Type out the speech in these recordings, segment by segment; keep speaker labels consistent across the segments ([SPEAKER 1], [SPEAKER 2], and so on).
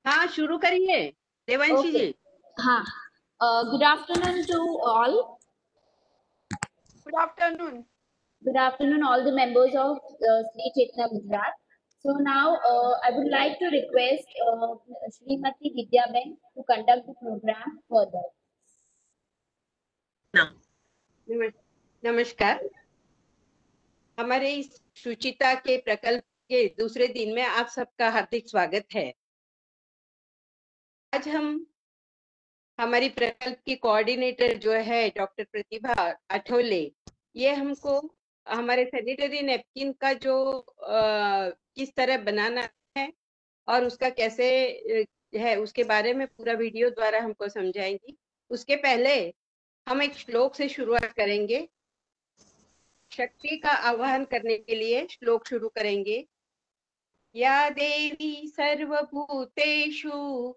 [SPEAKER 1] हाँ, शुरू करिए देवांशी
[SPEAKER 2] Okay.
[SPEAKER 1] जी।
[SPEAKER 2] हाँ. Good afternoon to all.
[SPEAKER 1] Good afternoon.
[SPEAKER 2] Good afternoon, all the members of Sri Chetna Gujarat. So now I would like to request Srimati Vidya Ben to conduct the program further.
[SPEAKER 1] नमस्कार। हमारे इस सुचिता के प्रकल्प के दूसरे दिन में आप सबका हार्दिक स्वागत है। आज हम हमारी प्रकल्प की कोऑर्डिनेटर जो है डॉक्टर प्रतिभा आठवले, ये हमको हमारे सैनिटरी नैपकिन का जो किस तरह बनाना है और उसका कैसे है उसके बारे में पूरा वीडियो द्वारा हमको समझाएंगी। उसके पहले हम एक श्लोक से शुरुआत करेंगे। शक्ति का आह्वान करने के लिए श्लोक शुरू करेंगे। या देवी सर्वभूतेषु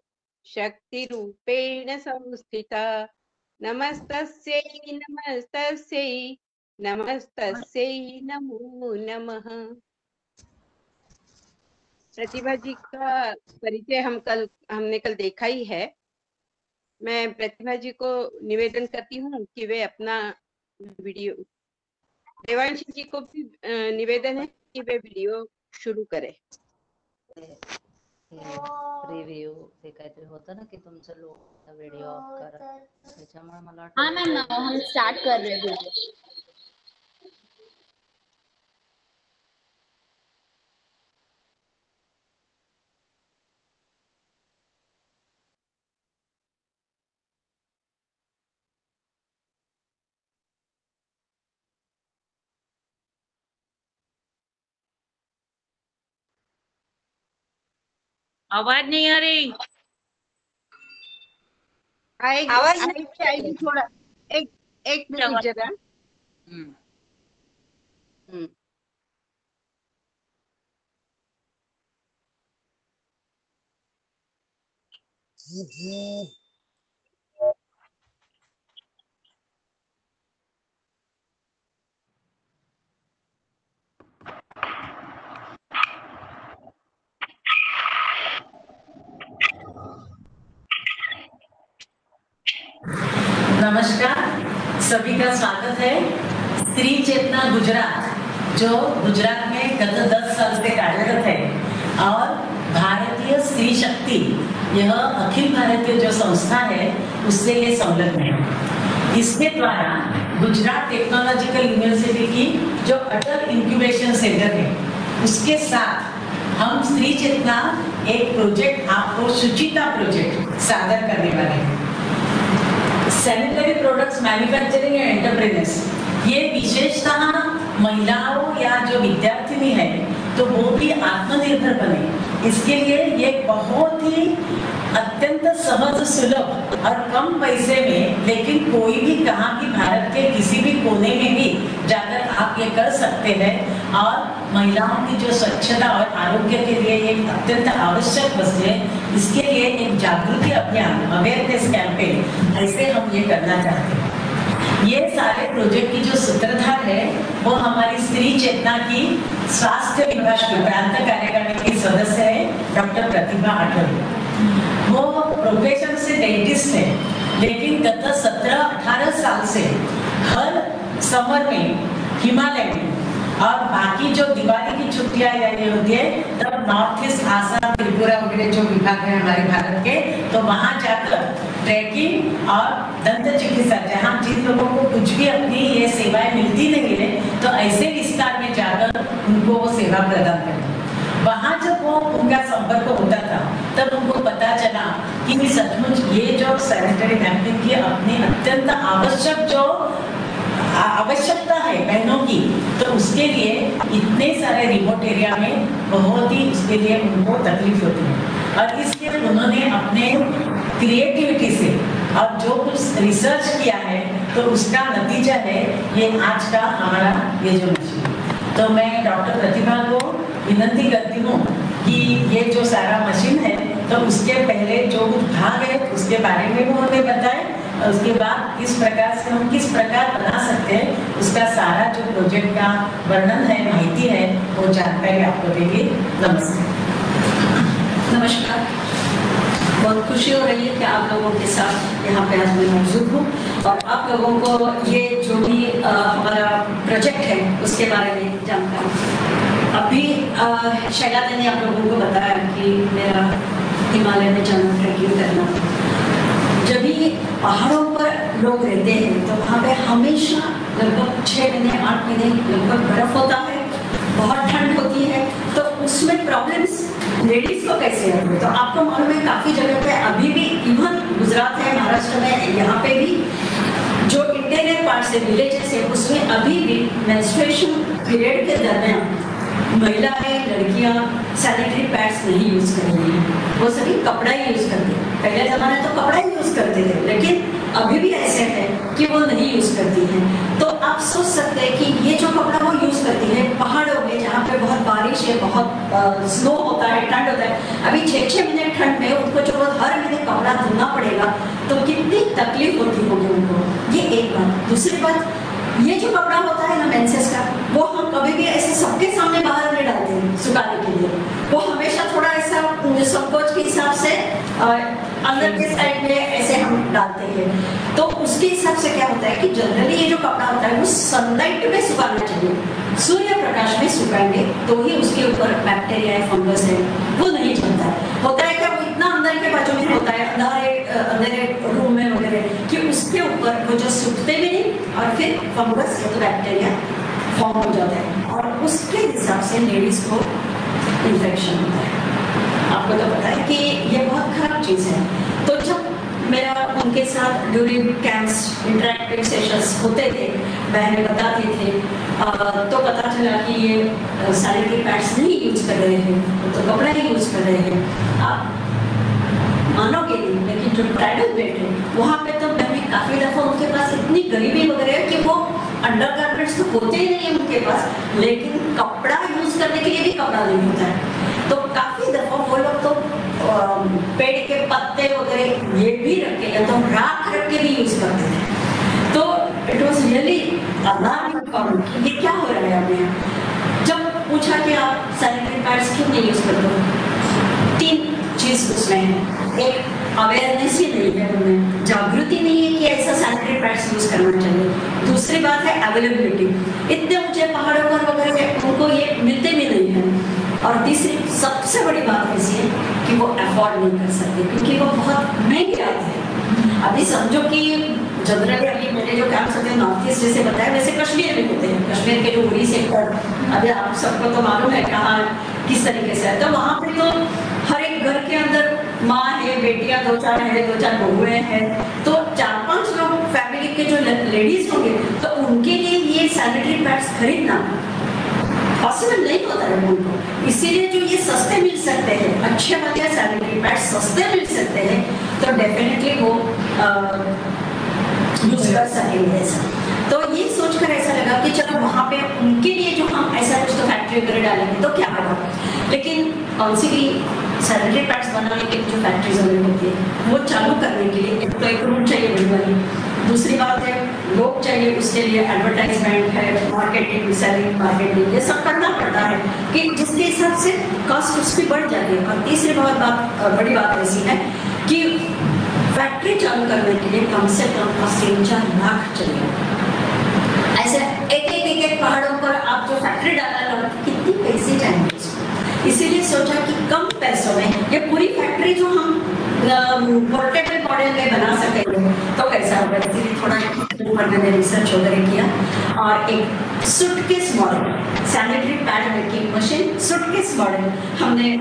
[SPEAKER 1] शक्तिरूपेण संस्थिता नमस्तस्यै नमस्तस्यै नमस्तस्यै नमो नमः। प्रतिभा जी का परिचय हमने कल देखा ही है। मैं प्रतिभा जी को निवेदन करती हूँ कि वे अपना वीडियो, देवांशी जी को भी निवेदन है कि वे वीडियो शुरू करें।
[SPEAKER 3] रिव्ह्यू ते काहीतरी होतं ना की तुमचं लोक व्हिडिओ ऑफ करा, त्याच्यामुळे मला
[SPEAKER 2] हाँ मैम, हम स्टार्ट कर रहे हैं.
[SPEAKER 4] आवाज नहीं आ रही।
[SPEAKER 1] आएगी थोड़ा, एक मिनट जरा।
[SPEAKER 5] नमस्कार, सभी का स्वागत है। स्त्री चेतना गुजरात जो गुजरात में गत 10 साल से कार्यरत है और भारतीय स्त्री शक्ति यह अखिल भारतीय जो संस्था है उससे ये संलग्न है। इसके द्वारा गुजरात टेक्नोलॉजिकल यूनिवर्सिटी की जो अटल इंक्यूबेशन सेंटर है उसके साथ हम स्त्री चेतना एक प्रोजेक्ट आपको सुचिता प्रोजेक्ट सादर करने वाले हैं। Sanitary products manufacturing and entrepreneurs ये विशेषतः महिलाओं या जो विद्यार्थिनी है तो वो भी आत्मनिर्भर बने, इसके लिए ये बहुत ही अत्यंत सहज सुलभ और कम पैसे में, लेकिन कोई भी कहाँ की भारत के किसी भी कोने में भी जाकर आप ये कर सकते हैं और महिलाओं की जो स्वच्छता और आरोग्य के लिए एक अत्यंत आवश्यक वस्तु है, इसके लिए एक जागृति अभियान अवेयरनेस कैंपेन ऐसे हम ये करना चाहते हैं। ये सारे प्रोजेक्ट की जो सूत्रधार है वो हमारी स्त्री चेतना की स्वास्थ्य विभाग की प्रांत कार्यकारिणी की सदस्य है डॉक्टर प्रतिभा आठवले। वो प्रोफेशन से डेंटिस्ट है, लेकिन गत 17-18 साल से हर समर में हिमालय में और बाकी जो दिवाली की छुट्टियां यानी होती है तब नॉर्थ ईस्ट आसाम त्रिपुरा वगैरह जो विभाग है हमारे भारत के, तो वहां जाकर ट्रैकिंग और दंत चिकित्सा जहाँ जिन लोगों को कुछ भी अपनी ये सेवाएं मिलती नहीं है तो ऐसे विस्तार में जाकर उनको वो सेवा प्रदान करें। वहां जब वो उनका संपर्क होता था तब उनको पता चला कि सचमुच ये जो सैनिटरी नैपकिन की अपनी अत्यंत आवश्यक जो आवश्यकता है बहनों की, तो उसके लिए इतने सारे रिमोट एरिया में बहुत ही उसके लिए उनको तकलीफ होती है और इसलिए उन्होंने अपने क्रिएटिविटी से और जो कुछ रिसर्च किया है तो उसका नतीजा है ये आज का हमारा ये जो मशीन। तो मैं डॉक्टर प्रतिभा को विनती करती हूँ कि ये जो सारा मशीन है तो उसके पहले जो कुछ भाग है उसके बारे में वो हमें बताए, उसके बाद किस प्रकार से हम किस प्रकार बना सकते हैं उसका सारा जो प्रोजेक्ट का वर्णन है, माहिती है, वो जानकारी आपको देंगे। नमस्कार।
[SPEAKER 6] नमस्कार।
[SPEAKER 5] बहुत खुशी हो रही है कि आप लोगों के साथ यहाँ पे आज मैं मौजूद हूँ और आप लोगों को ये जो भी हमारा प्रोजेक्ट है उसके बारे में जानकारी। अभी शैला ने आप लोगों को बताया कि मेरा हिमालय में जाना, ट्रैकिंग करना। जब भी पहाड़ों पर लोग रहते हैं तो वहाँ पे हमेशा लगभग 6 महीने 8 महीने लगभग बर्फ होता है, बहुत ठंड होती है, तो उसमें प्रॉब्लम्स लेडीज को कैसे आती है। तो आपको मालूम है काफ़ी जगह पे अभी भी, इवन गुजरात है, महाराष्ट्र में, यहाँ पे भी जो इंटीरियर पार्ट से विलेजेस है उसमें अभी भी मेंस्ट्रुएशन पीरियड के दरमियान महिलाएं, लड़कियां सैनिटरी पैड्स नहीं यूज कर रही हैं, वो सभी कपड़ा ही यूज करती हैं। पहले जमाने तो कपड़ा ही यूज करते थे, लेकिन अभी भी ऐसे है कि वो नहीं यूज करती हैं। तो आप सोच सकते हैं कि ये जो कपड़ा वो यूज करती है पहाड़ों में जहाँ पे बहुत बारिश है, बहुत स्नो होता है, ठंड होता है, अभी 6-6 महीने ठंड में उनको जो हर महीने कपड़ा धोना पड़ेगा तो कितनी तकलीफ होती होगी उनको। ये एक बात। दूसरी बात, ये जो कपड़ा होता है ना मेंसेस का, वो हम कभी भी ऐसे सबके सामने बाहर नहीं डालते हैं सुखाने के लिए, वो हमेशा थोड़ा ऐसा संकोच के हिसाब से अंदर के साइड में ऐसे हम डालते हैं। तो उसके हिसाब से क्या होता है कि जनरली ये जो कपड़ा होता है वो सनलाइट में सुखाना चाहिए, सूर्य प्रकाश में सुखाएंगे तो ही उसके ऊपर बैक्टीरिया है, फंगस है, वो नहीं चलता है। होता है क्या, वो इतना अंदर के बाजू में होता है, अंदर रूम में वगैरह, कि उसके ऊपर वो जो सूखते भी नहीं और फिर फंगस या तो बैक्टीरिया फॉर्म हो जाता है और उसके हिसाब से लेडीज को इन्फेक्शन होता है। आपको तो पता है कि ये बहुत खराब चीज़ है। तो जब मेरा उनके साथ ड्यूरिंग कैंप्स इंटरेक्टिव सेशंस होते थे, बहनें बताती थे, तो पता चला कि ये सैनिटरी पैड्स नहीं यूज कर रहे हैं, तो कपड़ा ही यूज कर रहे हैं। आप मानोगे नहीं, लेकिन जो ट्राइबल बेल्ट है वहाँ पे तो बहनें काफ़ी दफ़ा उनके पास इतनी गरीबी वगैरह है कि वो अंडरगारमेंट्स तो होते ही नहीं है उनके पास, लेकिन कपड़ा यूज करने के लिए भी कपड़ा नहीं होता है। तो काफ़ी दफ़ा वो लोग तो पेड़ के पत्ते वगैरह ये भी रखे या तो राख रख के भी यूज करते थे। तो it was really alarming for me, ये क्या हो रहा है अब यहाँ। जब पूछा कि आप सैनिटरी पैड्स क्यों नहीं यूज करते हो, 3 चीज उसमें है। एक, अवेयरनेस ही नहीं है उनमें, जागृति नहीं है कि ऐसा सैनिटरी पैड्स यूज करना चाहिए। दूसरी बात है अवेलेबिलिटी, इतने ऊंचे पहाड़ों पर वगैरह उनको ये मिलते भी नहीं हैं। और तीसरी सबसे बड़ी बात ऐसी है कि वो अफोर्ड नहीं कर सकते क्योंकि वो बहुत महंगे आते हैं। अभी समझो कि जनरली अभी मेरे जो कैंप्स होते हैं नॉर्थ ईस्ट जैसे बताया, वैसे कश्मीर में होते हैं, कश्मीर के जो उड़ी सेक्टर, अभी आप सबको तो मालूम है कहाँ किस तरीके से है। तो वहाँ पे तो हर एक घर के अंदर माँ है, बेटियाँ 2-4 है, 2-4 बहुएं हैं, तो 4-5 लोग फैमिली के जो लेडीज होंगे तो उनके लिए ये सैनिटरी पैड्स खरीदना पॉसिबल नहीं होता है उनको। इसीलिए जो ये सस्ते मिल सकते हैं, अच्छे वाले सैनिटरी पैड्स सस्ते मिल सकते हैं, तो डेफिनेटली वो यूज कर सकेंगे ऐसा। तो ये सोचकर ऐसा लगा कि चलो वहाँ पे उनके लिए जो हम ऐसा कुछ तो फैक्ट्री वगैरह डालेंगे तो क्या होगा। लेकिन कौन सी भी सैनिटरी पैड्स बनाने के जो फैक्ट्रीज वगैरह होती है वो चालू करने के लिए एक तो एक रूम चाहिए बड़ी वाली, दूसरी बात है लोग चाहिए, उसके लिए एडवर्टाइजमेंट है, मार्केटिंग, सेलिंग, मार्केटिंग, ये सब करना पड़ता है कि जिसके हिसाब से कॉस्ट उसकी बढ़ जाती है। और तीसरी बड़ी बात ऐसी है कि फैक्ट्री चालू करने के लिए कम से कम 3-4 लाख चाहिए। ऐसे एक पहाड़ों पर आप जो फैक्ट्री डालना कितनी पैसे जाएंगे, इसीलिए सोचा कि कम पैसों में ये पूरी फैक्ट्री जो हम पोर्टेबल मॉडल में बना सकेंगे तो कैसा होगा। इसलिए थोड़ा मैंने रिसर्च वगैरह किया और एक suitcase model, sanitary pad making machine suitcase model हमने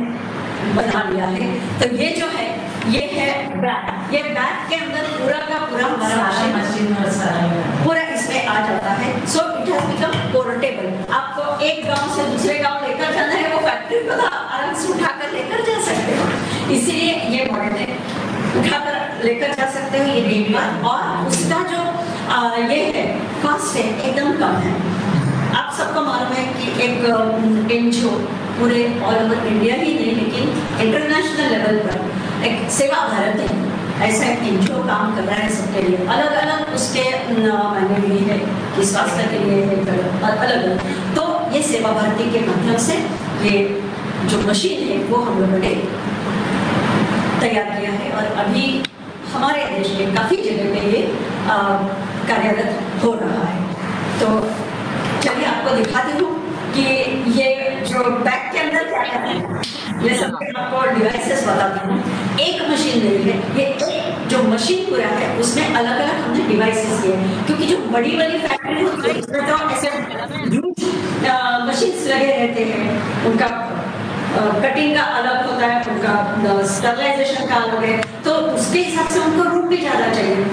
[SPEAKER 5] बना लिया है। तो ये जो है ये है बैग, ये बैग के अंदर पूरा का पूरा मशीन पूरा इसमें आ जाता है। So it has become portable. आपको एक गांव से दूसरे गांव लेकर जाना है, वो फैक्ट्री को आराम से उठाकर लेकर जा सकते हो। इसीलिए ये मॉडल है, उठाकर लेकर जा सकते हो ये रेट पर। और उसका जो ये है कॉस्ट है एकदम कम है। आप सबको मालूम है कि एक एनजीओ पूरे ऑल ओवर इंडिया ही नहीं लेकिन इंटरनेशनल लेवल पर एक सेवा भारत है, ऐसा एक एनजीओ काम कर रहा है सबके लिए। अलग अलग उसके मायने भी है कि स्वास्थ्य के लिए है अलग अलग। तो ये सेवा भारती के माध्यम से ये जो मशीन है वो हम लोगों ने
[SPEAKER 6] तैयार किया है और अभी हमारे देश में काफ़ी जगह पे ये कार्यरत हो रहा है। तो चलिए आपको दिखाती हूँ कि ये जो बैग के अंदर क्या है, ये सब आपको डिवाइसेस बताती हूँ। एक मशीन नहीं है, ये जो मशीन पूरा है उसमें अलग अलग हमने डिवाइसेस किए हैं, क्योंकि जो बड़ी बड़ी फैक्ट्री होती है उसमें तो ऐसे मशीन्स लगे रहते हैं, उनका कटिंग का अलग होता है, उनका स्टरलाइजेशन का अलग है, तो उसके हिसाब से उनको रूम भी ज़्यादा चाहिए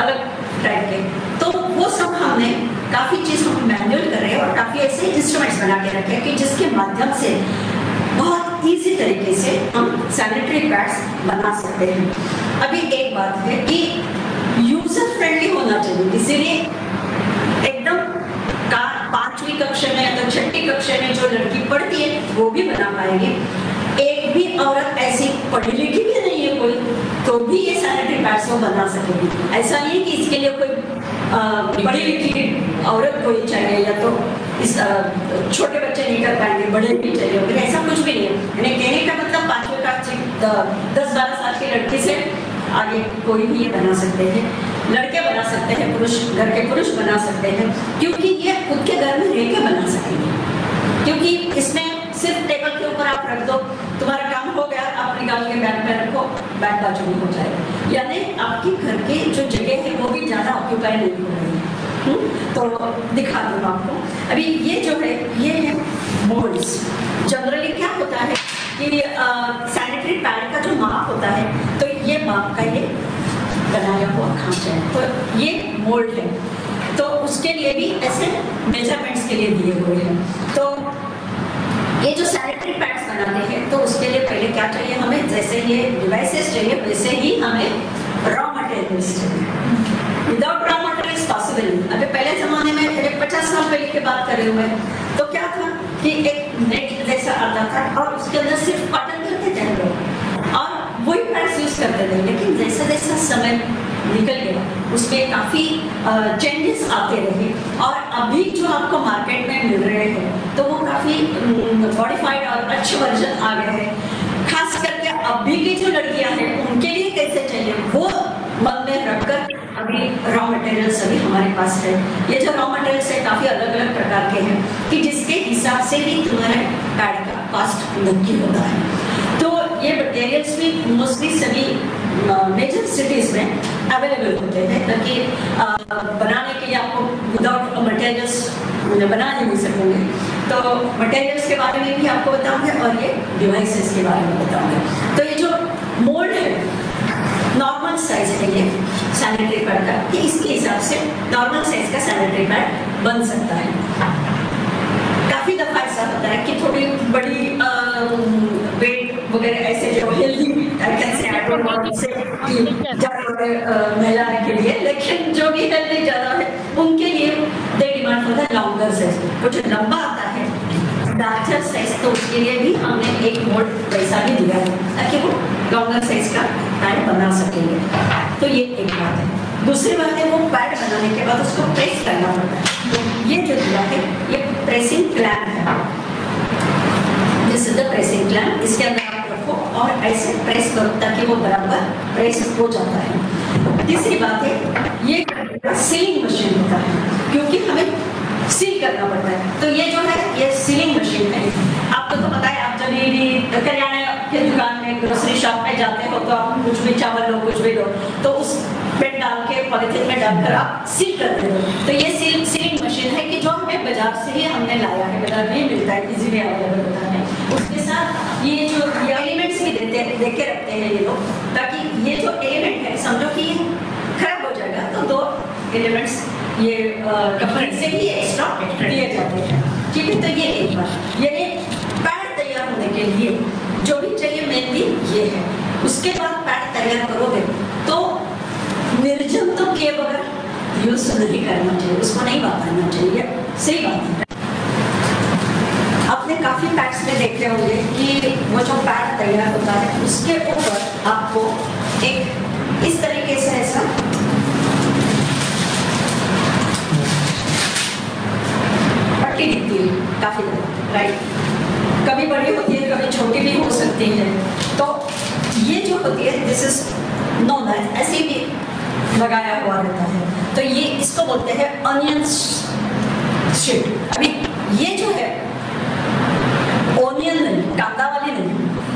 [SPEAKER 6] अलग टाइप के। तो वो सब हमने काफ़ी चीज़ हम मैनुअल कर रहे हैं और काफ़ी ऐसे इंस्ट्रूमेंट्स बना के रखे हैं कि जिसके माध्यम से बहुत ईजी तरीके से हम सैनिटरी पैड्स बना सकते हैं। अभी एक बात है कि यूजर फ्रेंडली होना चाहिए, इसीलिए एकदम 5वीं कक्षा में या तो 6ठी कक्षा में जो लड़की पढ़ती है वो भी बना पाएगी। एक भी औरत ऐसी पढ़ी लिखी भी नहीं है कोई, तो भी ये सैनिटरी पैड्स वो बना सकेगी। ऐसा नहीं कि इसके लिए कोई पढ़ी लिखी औरत कोई चाहिए या तो इस छोटे बच्चे नहीं कर पाएंगे, बड़े भी चाहिए, फिर ऐसा कुछ भी नहीं है। यानी कहने का मतलब 5वीं का 10-12 साल की लड़की से आगे कोई भी ये बना सकते हैं, लड़के बना सकते हैं, पुरुष घर के पुरुष बना सकते हैं, क्योंकि ये खुद के घर में रह के बना सकेंगे। क्योंकि इसमें सिर्फ टेबल के ऊपर आप रख दो, तुम्हारा काम हो गया, आप निकाल के बैग में रखो, बैग बाजू में हो जाएगा। यानी आपकी घर की जो जगह है वो भी ज़्यादा ऑक्यूपाई नहीं हो रही है। तो दिखा दूँ आपको। अभी ये जो है ये है मोल्ड्स। जनरली क्या होता है कि सैनिटरी पैड का जो माप होता है, तो ये माप का ये बनाया हुआ खांचा है, तो ये मोल्ड है, तो उसके लिए भी ऐसे मेजरमेंट्स के लिए दिए हुए हैं। तो ये जो सैनिटरी पैड्स बनाते हैं तो उसके लिए पहले क्या चाहिए हमें, जैसे ये डिवाइसेस चाहिए वैसे ही हमें रॉ मटेरियल्स चाहिए। विदाउट रॉ मटेरियल्स पॉसिबल नहीं। अभी पहले जमाने में 50 साल पहले की बात कर रही हूँ मैं, तो क्या था कि एक नेट जैसा आता था और उसके अंदर सिर्फ कॉटन करते थे लोग और वही पैड्स यूज करते थे। लेकिन जैसा जैसा समय निकल गया उसमें काफ़ी चेंजेस आते रहे और अभी जो आपको मार्केट में मिल रहे हैं तो वो काफ़ी मॉडिफाइड और अच्छे वर्जन आ गए हैं। खास करके अभी की जो लड़कियां हैं उनके लिए कैसे चाहिए वो मन में रखकर अभी रॉ मटेरियल्स अभी हमारे पास है। ये जो रॉ मटेरियल्स है काफ़ी अलग अलग प्रकार के हैं कि जिसके हिसाब से भी तुम्हारे पैड का कॉस्ट नक्की होता है। तो ये मटेरियल्स भी मोस्टली सभी मेजर सिटीज़ में अवेलेबल होते हैं, ताकि बनाने के लिए आपको विदाउट मटेरियल्स बना नहीं सकेंगे। तो मटेरियल्स के बारे में भी आपको बताऊंगे और ये डिवाइसेस के बारे में बताऊंगे। तो ये जो मोल्ड है नॉर्मल साइज है ये सैनिटरी पैड का, कि इसके हिसाब से नॉर्मल साइज का सैनिटरी पैड बन सकता है। काफ़ी दफ़ा ऐसा होता है कि थोड़ी बड़ी वेट वगैरह ऐसे जो हेल्दी महिला के लिए, लेकिन जो भी हेल्दी ज़्यादा है उनके लिए दे डिमांड होता है लॉन्गर साइज। कुछ लंबा आता है लार्जर साइज, तो उसके लिए भी हमने एक मोल्ड पैसा भी दिया है ताकि वो लॉन्गर साइज का पैड बना सकेंगे। तो ये एक बात है। दूसरी बात है वो पैड बनाने के बाद उसको प्रेस करना पड़ता है। तो ये जो दिया है ये प्रेसिंग क्लैंप है, this is the pressing clamp. इसके अंदर आप रखो और ऐसे प्रेस करो ताकि वो बराबर प्रेस हो जाता है। तीसरी बात है ये सीलिंग मशीन होता है, क्योंकि हमें सील करना पड़ता है। तो ये जो है ये सीलिंग मशीन है। आपको तो पता है, आप जब भी करियाने की दुकान में ग्रोसरी शॉप में जाते हो तो आप कुछ भी चावल लो कुछ भी लो तो उस पेन डाल के पॉलिथीन में डालकर आप सील करते हो। तो ये सीलिंग मशीन है कि जो हमें बाजार से ही हमने लाया है, बाजार में मिलता है, इजीली अवेलेबल होता है। उसके साथ ये जो एलिमेंट्स भी दे के रखते हैं ये लोग, ताकि ये जो एलिमेंट है समझो कि खराब हो जाएगा तो 2 एलिमेंट्स ये कंपनी से भी एक्स्ट्रा दिए जाते हैं। ठीक है, तो ये एक बात। ये पैड तैयार होने के लिए जो भी चाहिए मेहंदी ये है। उसके बाद पैड तैयार करोगे तो निर्जन तो किए बगैर यूज नहीं करना चाहिए, उसको नहीं वापरना चाहिए। सही बात है। आपने काफी पैड्स में देखे होंगे कि वो जो पैड तैयार होता है उसके ऊपर आपको एक इस तरीके से ऐसा पट्टी दिखती है काफी, राइट। कभी बड़ी होती है कभी छोटी भी हो सकती है। तो ये जो होती है दिस इज नोन एज, ऐसे भी लगाया हुआ रहता है, तो ये इसको बोलते हैं ऑनियन शीट। अभी ये जो है ऑनियन नहीं, कांदा वाली नहीं,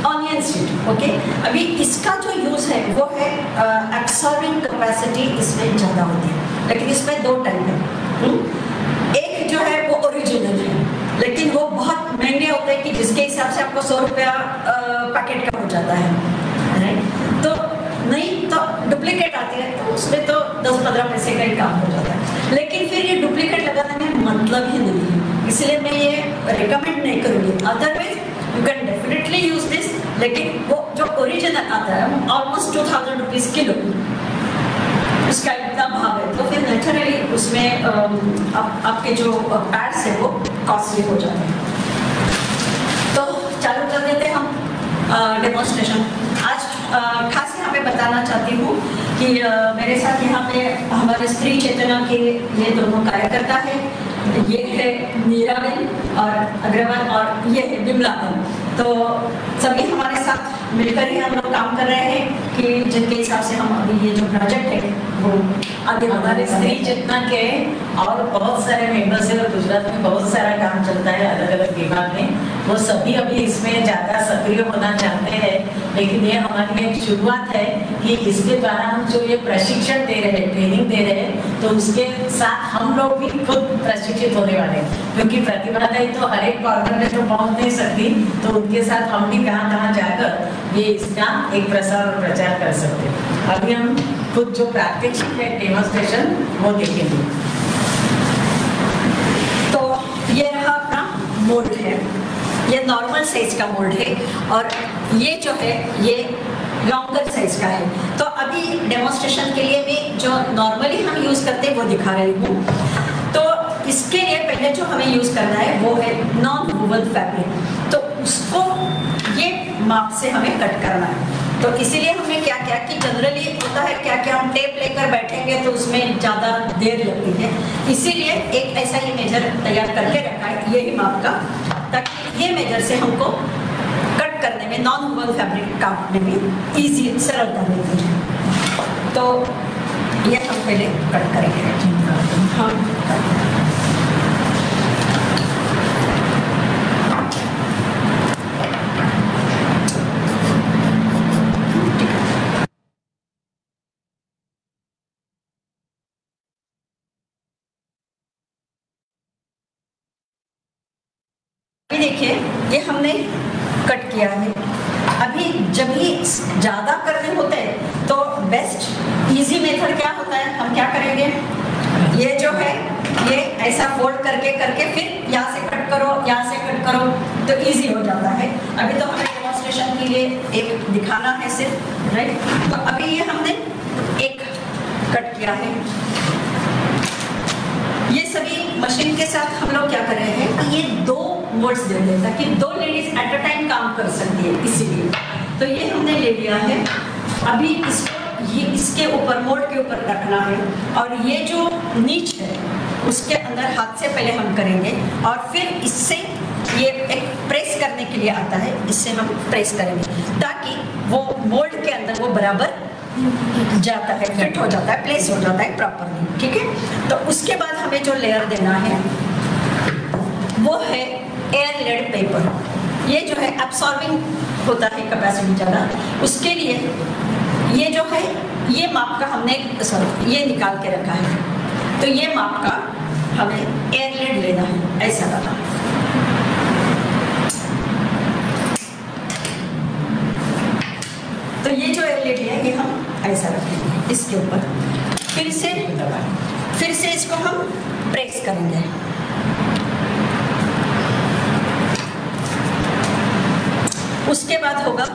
[SPEAKER 6] ऑनियन शीट। ओके, अभी इसका जो यूज है वो है एब्सॉर्बिंग कैपेसिटी इसमें ज्यादा होती है, लेकिन इसमें दो टाइप है। एक जो है वो ओरिजिनल है, लेकिन वो बहुत महंगे होते हैं कि जिसके हिसाब से आपको 100 रुपया पैकेट का हो जाता है, राइट। तो नहीं तो डुप्लीकेट आती है, तो उसमें तो 10-15 पैसे का ही काम हो जाता है, लेकिन फिर ये डुप्लीकेट लगाने में मतलब ही नहीं है, इसलिए मैं ये रिकमेंड नहीं करूँगी। Otherwise you can definitely use this, लेकिन वो जो ओरिजिनल आता है ऑलमोस्ट 2000 रुपीज़ किलो, उसका इतना भाव है, तो फिर नेचुरली उसमें आपके जो पैड्स है वो कॉस्टली हो जाते हैं। तो चालू कर देते हैं हम डेमोन्स्ट्रेशन। आज खास यहाँ पे बताना चाहती हूँ कि मेरे साथ यहाँ पे हमारे स्त्री चेतना के ये दोनों कार्यकर्ता है, ये है नीराबेन और अग्रवाल, और ये है बिमला बेन। तो सभी हमारे साथ मिलकर ही हम लोग काम कर रहे हैं कि जिनके हिसाब से हम अभी ये जो प्रोजेक्ट है वो आगे
[SPEAKER 5] हमारे स्त्री चेतना के और बहुत सारे मेंबर्स हैं, और गुजरात में बहुत सारा काम चलता है अलग अलग विभाग में, वो सभी अभी इसमें ज़्यादा सक्रिय होना चाहते हैं। लेकिन ये हमारी एक शुरुआत है कि इसके द्वारा हम जो ये प्रशिक्षण दे रहे हैं, ट्रेनिंग दे रहे हैं, तो उसके साथ हम लोग भी खुद प्रशिक्षित होने वाले हैं, क्योंकि प्रतिभादाई तो हर एक कॉर्नर में तो पहुँच नहीं सकती, तो उनके साथ हम भी कहाँ कहाँ जाकर ये इसका एक प्रसार और प्रचार कर सकते हैं। अभी हम खुद जो प्रात्यक्षिक है डेमोन्स्ट्रेशन वो देखेंगे।
[SPEAKER 6] तो ये रहा अपना मोल्ड है, ये नॉर्मल साइज का मोल्ड है, और ये जो है ये लॉन्गर साइज का है। तो अभी डेमोन्स्ट्रेशन के लिए मैं जो नॉर्मली हम यूज करते हैं वो दिखा रही हूँ। तो इसके लिए पहले जो हमें यूज करना है वो है नॉन वूवन फैब्रिक, तो उसको ये माप से हमें कट करना है। तो इसीलिए हमने क्या किया कि जनरली होता है क्या कि हम टेप लेकर बैठेंगे तो उसमें ज़्यादा देर लगती है, इसीलिए एक ऐसा ही मेजर तैयार करके रखा है यही माप का, ताकि ये मेजर से हमको कट करने में, नॉन वूवन फैब्रिक काटने में ईजी सरलता मिलती है। तो ये हम पहले कट करेंगे। हाँ, देखिए ये हमने कट किया है। अभी जब ही ज़्यादा करने होते हैं तो बेस्ट इजी मेथड क्या होता है, हम क्या करेंगे, ये जो है ये ऐसा फोल्ड करके फिर यहाँ से कट करो, यहाँ से कट करो, तो इजी हो जाता है। अभी तो हमें डेमोन्स्ट्रेशन के लिए एक दिखाना है सिर्फ, राइट। तो अभी ये हमने एक कट किया है। ये सभी मशीन के साथ हम लोग क्या कर रहे हैं कि ये 2 मोड्स दे दें ताकि 2 लेडीज एट अ टाइम काम कर सकती है, इसीलिए। तो ये हमने ले लिया है। अभी इसको ये इसके ऊपर, मोड के ऊपर रखना है, और ये जो नीच है उसके अंदर हाथ से पहले हम करेंगे, और फिर इससे ये एक प्रेस करने के लिए आता है, इससे हम प्रेस करेंगे ताकि वो मोल्ड के अंदर वो बराबर जाता है, फिट हो जाता है, प्लेस हो जाता है प्रॉपरली, ठीक है। तो उसके बाद हमें जो लेयर देना है वो है एयर लेड पेपर। ये जो है एब्सॉर्बिंग होता है कैपेसिटी ज़्यादा, उसके लिए ये जो है ये माप का हमने ये निकाल के रखा है। तो ये माप का हमें एयर लेड लेना है, ऐसा वाला। तो ये जो एयर लेड है ये हम ऐसा रखेंगे इसके ऊपर, फिर से इसको हम प्रेस करेंगे। उसके बाद होगा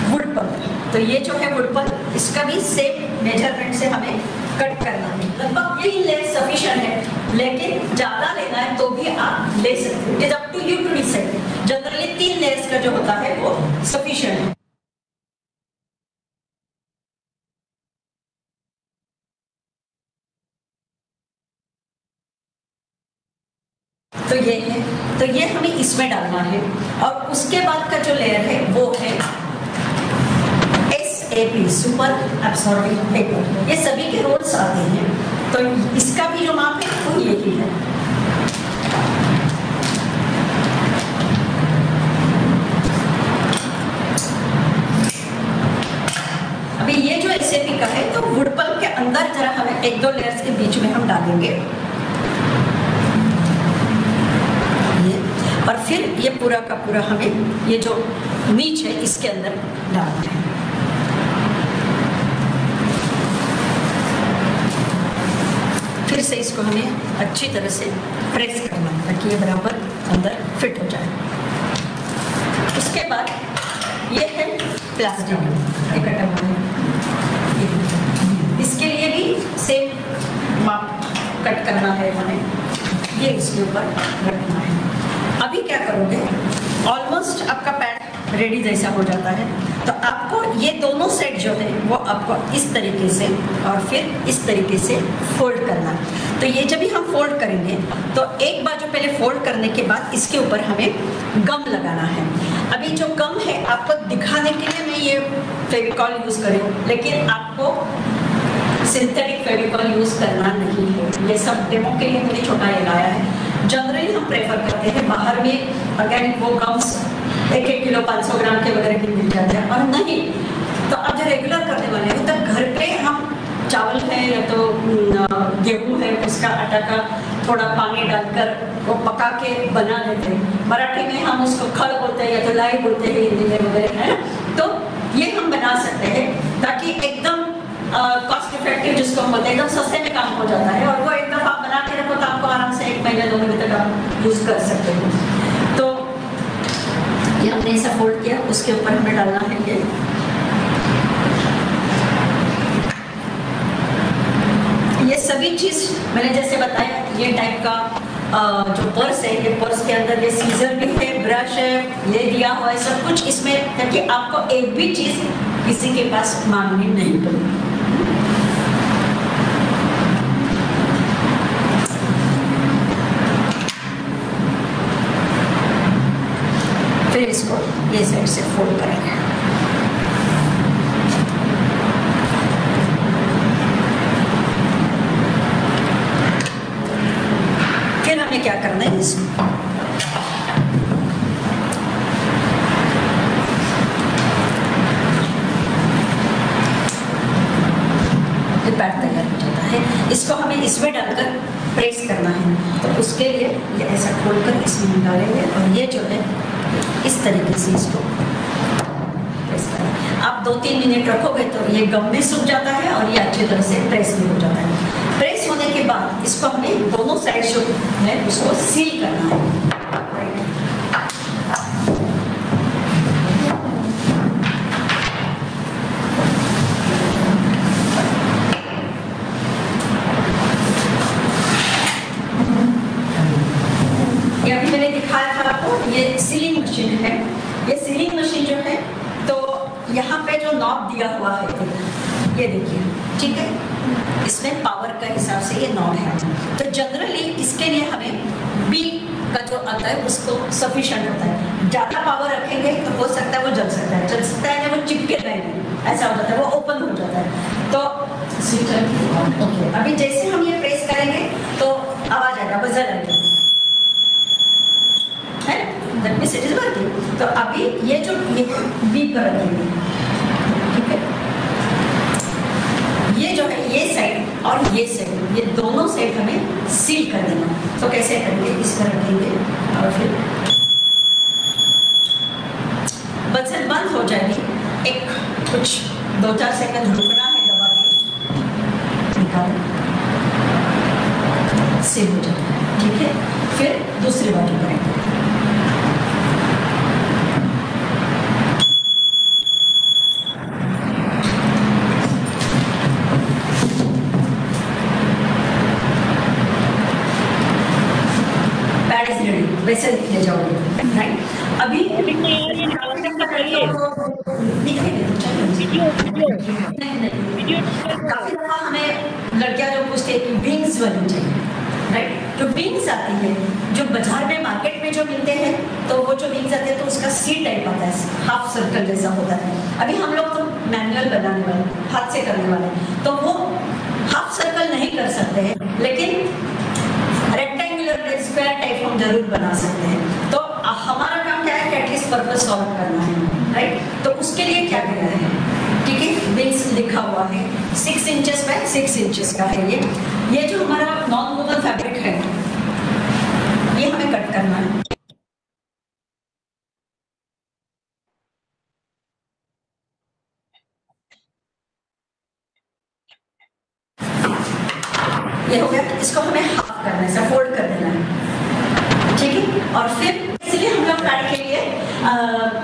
[SPEAKER 6] वुड पल्प। तो ये जो है वुड पल्प, इसका भी सेम मेजरमेंट से हमें कट करना है। लगभग 3 लेयर सफिशिएंट है, लेकिन ज़्यादा लेना है तो भी आप ले सकते हो, it is up to you to decide. Generally 3 layers का जो होता है वो सफिशिएंट है। तो ये है, तो ये हमें इसमें डालना है, और उसके बाद का जो लेयर है वो है SAP सुपर एब्सॉर्बिंग पेपर, ये सभी के रोल्स आते हैं। तो इसका भी जो माप है वो यही है। अभी ये जो SAP का है तो वुड पल्प के अंदर जरा हमें 1-2 लेयर्स के बीच में हम डालेंगे ये, और फिर ये पूरा का पूरा हमें ये जो नीच है इसके अंदर डालना है। फिर से इसको हमें अच्छी तरह से प्रेस करना है ताकि ये बराबर अंदर फिट हो जाए। उसके बाद ये है प्लास्टिक इकट्ठा हुआ है, इसके लिए भी सेम माप कट करना है हमें, ये इसके ऊपर रखना है। अभी क्या करोगे, ऑलमोस्ट आपका पैड रेडी जैसा हो जाता है, तो आपको ये दोनों सेट जो है वो आपको इस तरीके से और फिर इस तरीके से फोल्ड करना है। तो ये जब भी हम फोल्ड करेंगे तो एक बार जो पहले फोल्ड करने के बाद इसके ऊपर हमें गम लगाना है। अभी जो गम है आपको दिखाने के लिए मैं ये फेविकॉल यूज करूँ, लेकिन आपको सिंथेटिक फेविकॉल यूज करना नहीं है। ये सब डेमो के लिए मैंने छोटा ये लाया है। जनरली हम प्रेफर करते हैं बाहर में ऑर्गेनिक वो गम्स 1-1 किलो 500 ग्राम के वगैरह की मिल जाते हैं, और नहीं तो अब जो रेगुलर करने वाले हैं तो घर पे हम चावल है या तो गेहूँ है उसका आटा का थोड़ा पानी डालकर वो पका के बना लेते हैं। मराठी में हम उसको खड़ बोलते हैं या तो लाई बोलते हैं हिंदी में वगैरह, है ना। तो ये हम बना सकते हैं ताकि एकदम कॉस्ट इफेक्टिव जिसको हम बोलते हैं एकदम सस्ते में काम हो जाता है, और वो एक दफ़ा आप बना के रखो तो आपको आराम से 1 महीने 2 महीने तक आप यूज़ कर सकते हो। तो ये हमने ऐसा फोल्ड किया, उसके ऊपर हमें डालना है ये सभी चीज़ मैंने जैसे बताया। ये टाइप का जो पर्स है, ये पर्स के अंदर ये सीजर भी है, ब्रश है, ये दिया हुआ है सब कुछ इसमें, ताकि आपको एक भी चीज़ किसी के पास मांगनी नहीं पड़े। फिर इसको ये साइड से फोल्ड करेंगे। फिर हमें क्या करना है, इसमें पैड तैयार हो जाता है। इसको हमें इसमें डालकर प्रेस करना है, तो उसके लिए ये ऐसा खोलकर इसमें डालेंगे और ये जो है इस तरीके से इसको प्रेस करें। आप 2-3 मिनट रखोगे तो ये गम भी सूख जाता है और ये अच्छी तरह से प्रेस भी हो जाता है। प्रेस होने के बाद इसको हमें दोनों साइड जो है उसको सील करना है। ये सीलिंग मशीन है। ये सीलिंग मशीन जो है तो यहाँ पे जो नॉब दिया हुआ है ये देखिए, ठीक है, इसमें पावर का हिसाब से ये नॉब है। तो जनरली इसके लिए हमें बी का जो आता है उसको सफिशिएंट होता है। ज़्यादा पावर रखेंगे तो हो सकता है वो जल सकता है या वो चिपके नहीं, ऐसा हो जाता है, वो ओपन हो जाता है। तो ओके, अभी जैसे हम ये प्रेस करेंगे तो आवाज़ आएगा, बजर आएगा, that means it is working. तो अभी ये जो बी पर रखेंगे, ठीक है, ये जो है ये साइड और ये साइड, ये दोनों साइड हमें सील कर देना। तो कैसे करेंगे, इस पर रखेंगे और फिर बजर बंद हो जाएगी। एक कुछ 2-4 सेकंड रुकना है, दबा के निकाल सील हो जाता है, ठीक है। फिर दूसरी बाजू करेंगे। वैसे ले जाओगे, राइट। अभी काफी दफा हमें लड़कियां जो पूछती है कि विंग्स वाली चाहिए, राइट। जो विंग्स आती है, जो बाजार में मार्केट में जो मिलते हैं, तो वो जो विंग्स आते हैं तो उसका सी टाइप आता है, हाफ सर्कल जैसा होता है। अभी हम लोग तो मैनुअल बनाने वाले, हाथ से करने वाले, तो वो हाफ सर्कल नहीं कर सकते हैं, लेकिन रेक्टेंगुलर स्क्वायर टाइप हम जरूर बना सकते हैं। तो हमारा काम क्या है कि एटलीस्ट पर्पस सॉल्व करना है, राइट। तो उसके लिए क्या करना है, ठीक है, बेस लिखा हुआ है 6 इंचेस बाय 6 इंचेस का है ये जो हमारा नॉन वूवन फैब्रिक है ये हमें कट करना है। ये हो गया, इसको हमें हाफ करना है, फोल्ड कर देना है, ठीक है। और फिर इसलिए हम लोग पैड के लिए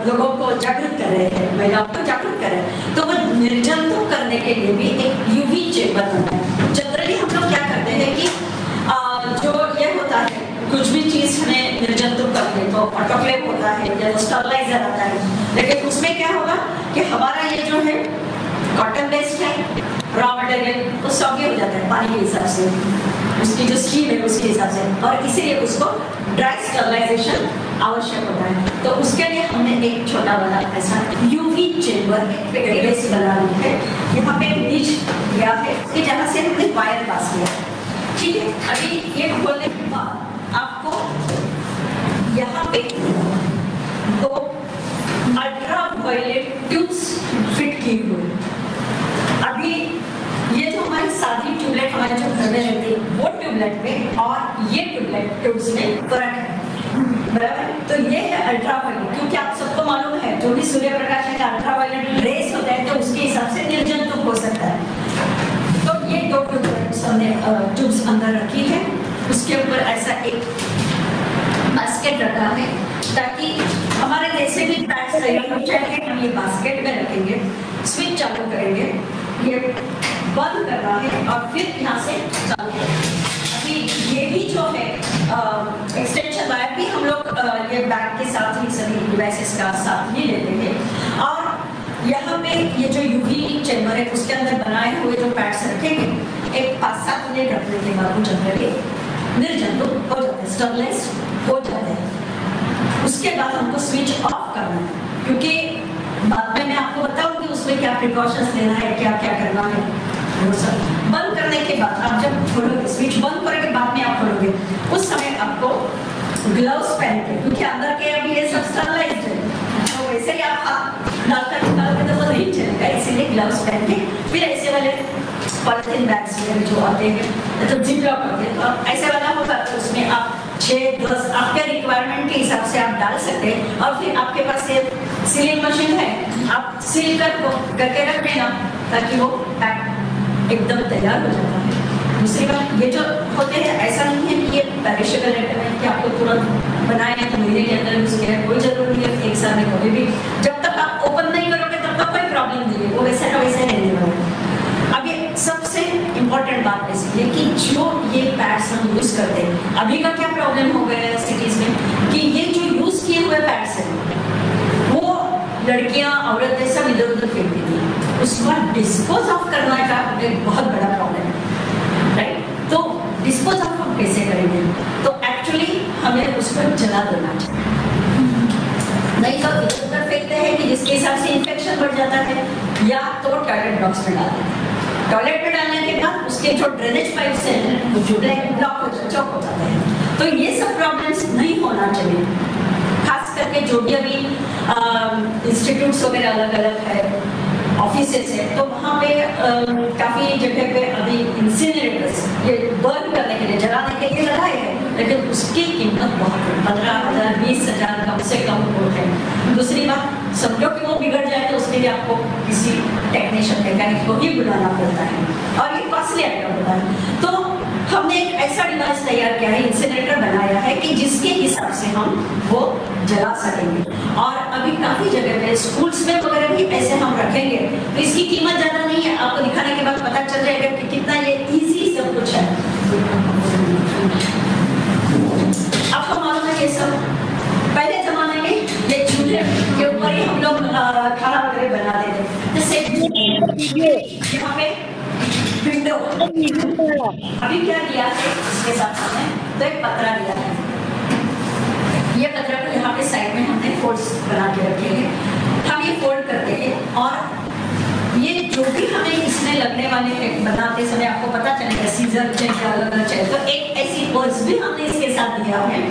[SPEAKER 6] लोगों को जागरूक कर रहे हैं, महिलाओं को जागरूक कर रहे हैं। तो वो निर्जंतुक करने के लिए भी एक यूवी चेम्बर बनता है। जनरली हम लोग क्या करते हैं कि जो ये होता है कुछ भी चीज हमें निर्जंतुक करते तो ऑटोक्लेव होता है या स्टरलाइजर आता है, लेकिन उसमें क्या होगा कि हमारा ये जो है कॉटन बेस्ड है, रॉ मटेरियल तो सॉगी हो जाता है पानी के हिसाब से, उसकी जो स्टीम है उसके हिसाब से, और इसीलिए उसको ड्राई स्टरलाइजेशन आवश्यक होता है। तो उसके लिए हमने एक छोटा वाला ऐसा यूवी चेम्बर बेस बना लिया है। यहाँ पे बीच गया है कि जहाँ से हमने वायर पास किया, ठीक है। अभी ये खोलने के बाद आपको यहाँ पे दो अल्ट्रा वायलेट ट्यूब्स फिट की हुई। अभी ये जो हमारी सादी ट्यूबलाइट हमारे जो घर में रहती है वो ट्यूबलाइट में और ये ट्यूबलाइट ट्यूब्स में फर्क है, बराबर। तो ये है अल्ट्रा वायलेट, क्योंकि आप सबको मालूम है जो भी सूर्य प्रकाश का अल्ट्रा वायलेट रेस होता है तो उसके हिसाब से निर्जंतुक हो सकता है। तो ये दो ट्यूब्स हमने ट्यूब्स अंदर रखी है, उसके ऊपर ऐसा एक बास्केट रखा है ताकि हमारे जैसे भी पैड्स तैयार हो जाएंगे हम ये बास्केट में रखेंगे, स्विच चालू करेंगे, ये बंद करना है और फिर यहाँ से चालू करेंगे। अभी ये भी जो है एक्सटेंशन वायर भी हम लोग ये बैग के साथ ही सभी डिवाइसेस का साथ ही लेते हैं। और यहाँ पे ये जो यूवी चेम्बर है उसके अंदर बनाए हुए जो पैड्स रखेंगे, एक 5-7 मिनट रखने के बाद वो जनरली निर्जंतुक हो जाते हैं, स्टरलेस हो जाते हैं। उसके बाद हमको स्विच ऑफ करना है, क्योंकि बाद में मैं आपको बताऊंगी उसमें क्या प्रिकॉशंस लेना है, क्या क्या करना है। वो सब बंद करने के बाद आप जब खोलोगे, स्विच बंद करने के बाद में आप खोलोगे, उस समय आपको ग्लव्स पहन के, क्योंकि अंदर के अभी ये सब स्टरलाइज्ड है तो वैसे ही आप डालकर निकालोगे तो वो नहीं चलेगा, इसीलिए ग्लव्स पहन के फिर ऐसे वाले पॉलिथीन बैग्स में जो आते हैं तो जिप लॉक होते हैं, तो ऐसे वाला होगा तो उसमें आप 6-10 आपके रिक्वायरमेंट के हिसाब से आप डाल सकते हैं। और फिर आपके पास ये सीलिंग मशीन है, आप सील करके रख देना ताकि वो पैक एकदम तैयार हो जाता है। दूसरी बात, ये जो होते हैं ऐसा नहीं है कि ये पेरिशेबल आइटम है कि आपको तुरंत बनाए हैं तो महीने के अंदर यूज किया, कोई जरूरत नहीं है एक साल में कभी भी, जब तक आप ओपन नहीं करोगे तब तक कोई प्रॉब्लम नहीं है, वो वैसे का वैसे रहने वाला है। अब ये सबसे इम्पोर्टेंट बात है कि जो ये पैड्स हम यूज करते हैं, अभी का क्या प्रॉब्लम हो गया है सिटीज में कि ये जो यूज किए हुए पैड्स हैं वो लड़कियां औरतें सब इधर उधर फेंकती थी, उसको डिस्पोज ऑफ करने का एक बहुत बड़ा प्रॉब्लम है, राइट। तो डिस्पोज ऑफ हम कैसे करेंगे, तो एक्चुअली हमें उसको जला देना चाहिए, नहीं तो इधर उधर फेंकते हैं कि जिसके हिसाब से इन्फेक्शन बढ़ जाता है, या तो टॉयलेट बॉक्स में डाल देते हैं। टॉयलेट में डालने के बाद उसके जो ड्रेनेज पाइप से वो जो ब्लॉक हो जाते हैं, तो ये सब प्रॉब्लम्स नहीं होना चाहिए। खास करके जो भी अभी इंस्टीट्यूट्स वगैरह अलग अलग है, ऑफिसेस है, तो वहाँ पे काफ़ी जगह पे अभी इंसिनरेटर्स ये बर्न करने के लिए, जलाने के लिए लगाए हैं, लेकिन उसकी कीमत बहुत है, 15,000 20,000 कम से कम होते हैं। दूसरी बात, समझो कि वो बिगड़ जाए तो उसके लिए आपको किसी टेक्नीशियन मैकेनिक को ही बुलाना पड़ता है और ये कॉस्टली आइटम होता है। तो हमने एक ऐसा डिवाइस तैयार किया है, इंसिनरेटर बनाया है कि जिसके हिसाब से हम वो जला सकेंगे। और अभी काफ़ी जगह पे स्कूल्स में वगैरह भी ऐसे हम रखेंगे, तो इसकी कीमत ज़्यादा नहीं है, आपको दिखाने के बाद पता चल जाएगा कि कितना ये ईजी सब कुछ है। आपको मालूम है ये सब पहले जमाने में ये चूल्हे के ऊपर ही हम लोग खाना वगैरह बना देते थे, जैसे यहाँ पे विंडो, अभी क्या दिया है इसके साथ हमने तो एक पतरा दिया है, ये पतरा को यहाँ पे साइड में हमने फोल्ड्स बना के रखे हैं। हम ये फोल्ड करते हैं और ये जो भी हमें इसमें लगने वाले हैं बनाते समय आपको पता चलेगा सीजर चाहिए, अलग चाहिए, तो एक ऐसी पर्स भी हमने इसके साथ दिया है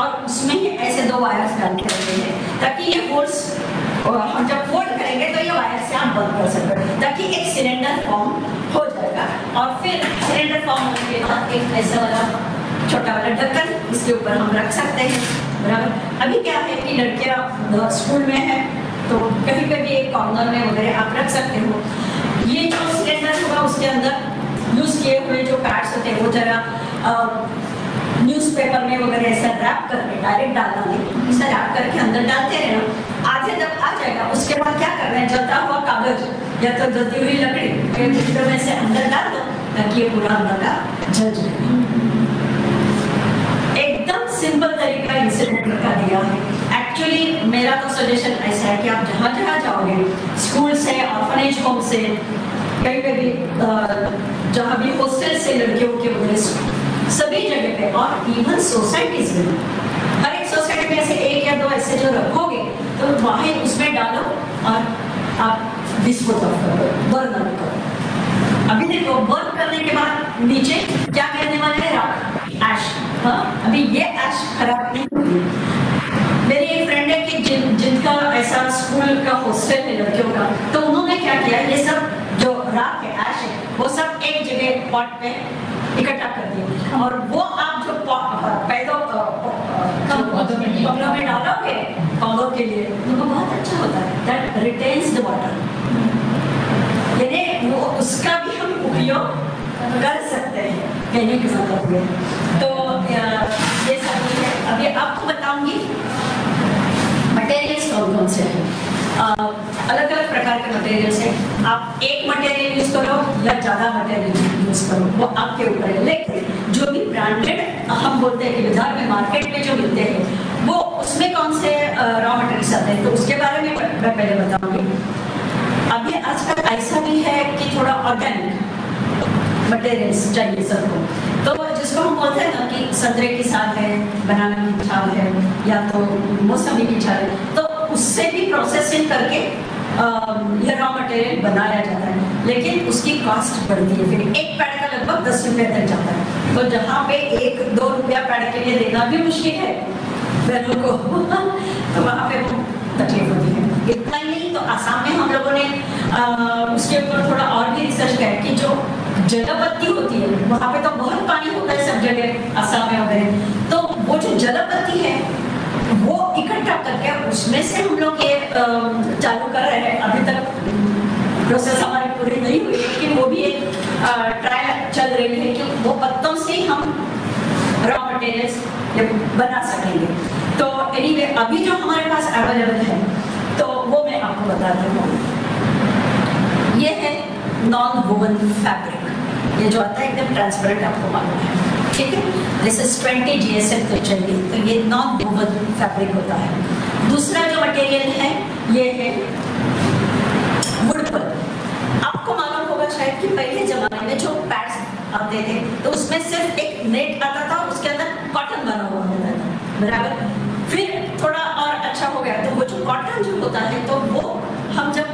[SPEAKER 6] और उसमें ही ऐसे 2 वायर्स डालते रहते हैं ताकि ये होल्स हम जब फोल्ड करेंगे तो ये वायर से आप बंद कर सकते ताकि एक सिलेंडर फॉर्म हो जाएगा। और फिर सिलेंडर फॉर्म होने के बाद एक ऐसा वाला छोटा वाला ढक्कन इसके ऊपर हम रख सकते हैं, बराबर। अभी क्या है कि लड़कियां स्कूल में है तो कहीं पे भी एक कॉर्नर में वगैरह आप रख सकते हो। ये जो सिलेंडर होगा उसके अंदर यूज किए हुए जो पैड्स होते हैं वो जरा न्यूज़पेपर में वगैरह ऐसा रैप करके डायरेक्ट डालना नहीं, ऐसा रैप करके अंदर डालते रहना। आधे जब आ जाएगा उसके बाद क्या करना है, जलता हुआ कागज या तो जलती हुई लकड़ी में से अंदर डाल दो ताकि ये पूरा अंदर का जल जाए। एकदम सिंपल तरीका इनसे का दिया है। एक्चुअली मेरा तो सजेशन ऐसा है कि आप जहाँ जहाँ जाओगे, स्कूल से, ऑर्फनेज होम से, कहीं पे भी जहाँ भी हॉस्टल से लड़कियों के वगैरह सभी जगह पे और इवन सोसाइटीज में, हर एक सोसाइटी में ऐसे 1 या 2 ऐसे जो रखोगे तो वहाँ उसमें डालो और आप डिस्पोज ऑफ करो, बर्न आउट करो। अभी देखो बर्न करने के बाद नीचे क्या कहने वाले हैं, राख, ऐश। हाँ, अभी ये ऐश खराब नहीं होगी। मेरी एक फ्रेंड है कि जिनका ऐसा स्कूल का हॉस्टल है लड़कियों का, तो उन्होंने क्या किया, ये सब जो राख है, ऐश है, वो सब एक जगह पॉट में इकट्ठा कर दिया और वो आप जो कमरों में डालोगे पौधों के लिए, उनको बहुत अच्छा होता है, दैट रिटेन्स द वाटर, यानी वो उसका भी हम उपयोग कर सकते हैं, कहने के मतलब ये। तो ये सब है। अभी आपको बताऊंगी मटेरियल्स कौन कौन से हैं। अलग अलग प्रकार के मटेरियल्स हैं। आप एक मटेरियल यूज करो या ज़्यादा मटेरियल यूज करो, वो आपके ऊपर है। लेकिन जो भी ब्रांडेड हम बोलते हैं कि बाजार में, मार्केट में जो मिलते हैं, वो उसमें कौन से रॉ मटेरियल्स आते हैं, तो उसके बारे में मैं पहले बताऊंगी। अभी आजकल ऐसा भी है कि थोड़ा ऑर्गेनिक मटेरियल्स चाहिए सबको, तो जिसको हम बोलते हैं ना कि संतरे की छाल है, बनाना की छाल है या तो मौसमी की छाल है, तो उससे भी प्रोसेसिंग करके यह रॉ मटेरियल बनाया जाता है, लेकिन उसकी कॉस्ट बढ़ती है। फिर एक पैड का लगभग 10 रुपये तक जाता है, तो जहाँ पे 1-2 रुपया पैड के लिए देना भी मुश्किल है बहनों को तो वहाँ पे वो तकलीफ होती है। इतना ही नहीं, तो आसाम में हम लोगों ने उसके ऊपर थोड़ा और भी रिसर्च किया कि जो जलपत्ती होती है, वहाँ पे तो बहुत पानी होता है सब जगह आसाम में वगैरह, तो वो जो जलपत्ती है वो इकट्ठा करके उसमें से हम लोग ये चालू कर रहे हैं। अभी तक प्रोसेस हमारी पूरी नहीं हुई, लेकिन वो भी एक ट्रायल चल रही है कि वो पत्तों से हम रॉ मटेरियल्स बना सकेंगे। तो एनीवे अभी जो हमारे पास अवेलेबल है तो वो मैं आपको बताती हूँ। ये है नॉन वोवन फैब्रिक, ये जो आता है एकदम ट्रांसपेरेंट, आपको मालूम है, ठीक है। दिस इज 20 GSM तो चाहिए, तो ये नॉन वोवन फैब्रिक होता है। दूसरा जो मटेरियल है ये है वुड पल्प। आपको मालूम होगा शायद कि पहले जमाने में जो पैड्स आते थे तो उसमें सिर्फ एक नेट आता था, उसके अंदर कॉटन बना हुआ होता था, बराबर। फिर थोड़ा और अच्छा हो गया, तो वो जो कॉटन जो होता है तो वो हम जब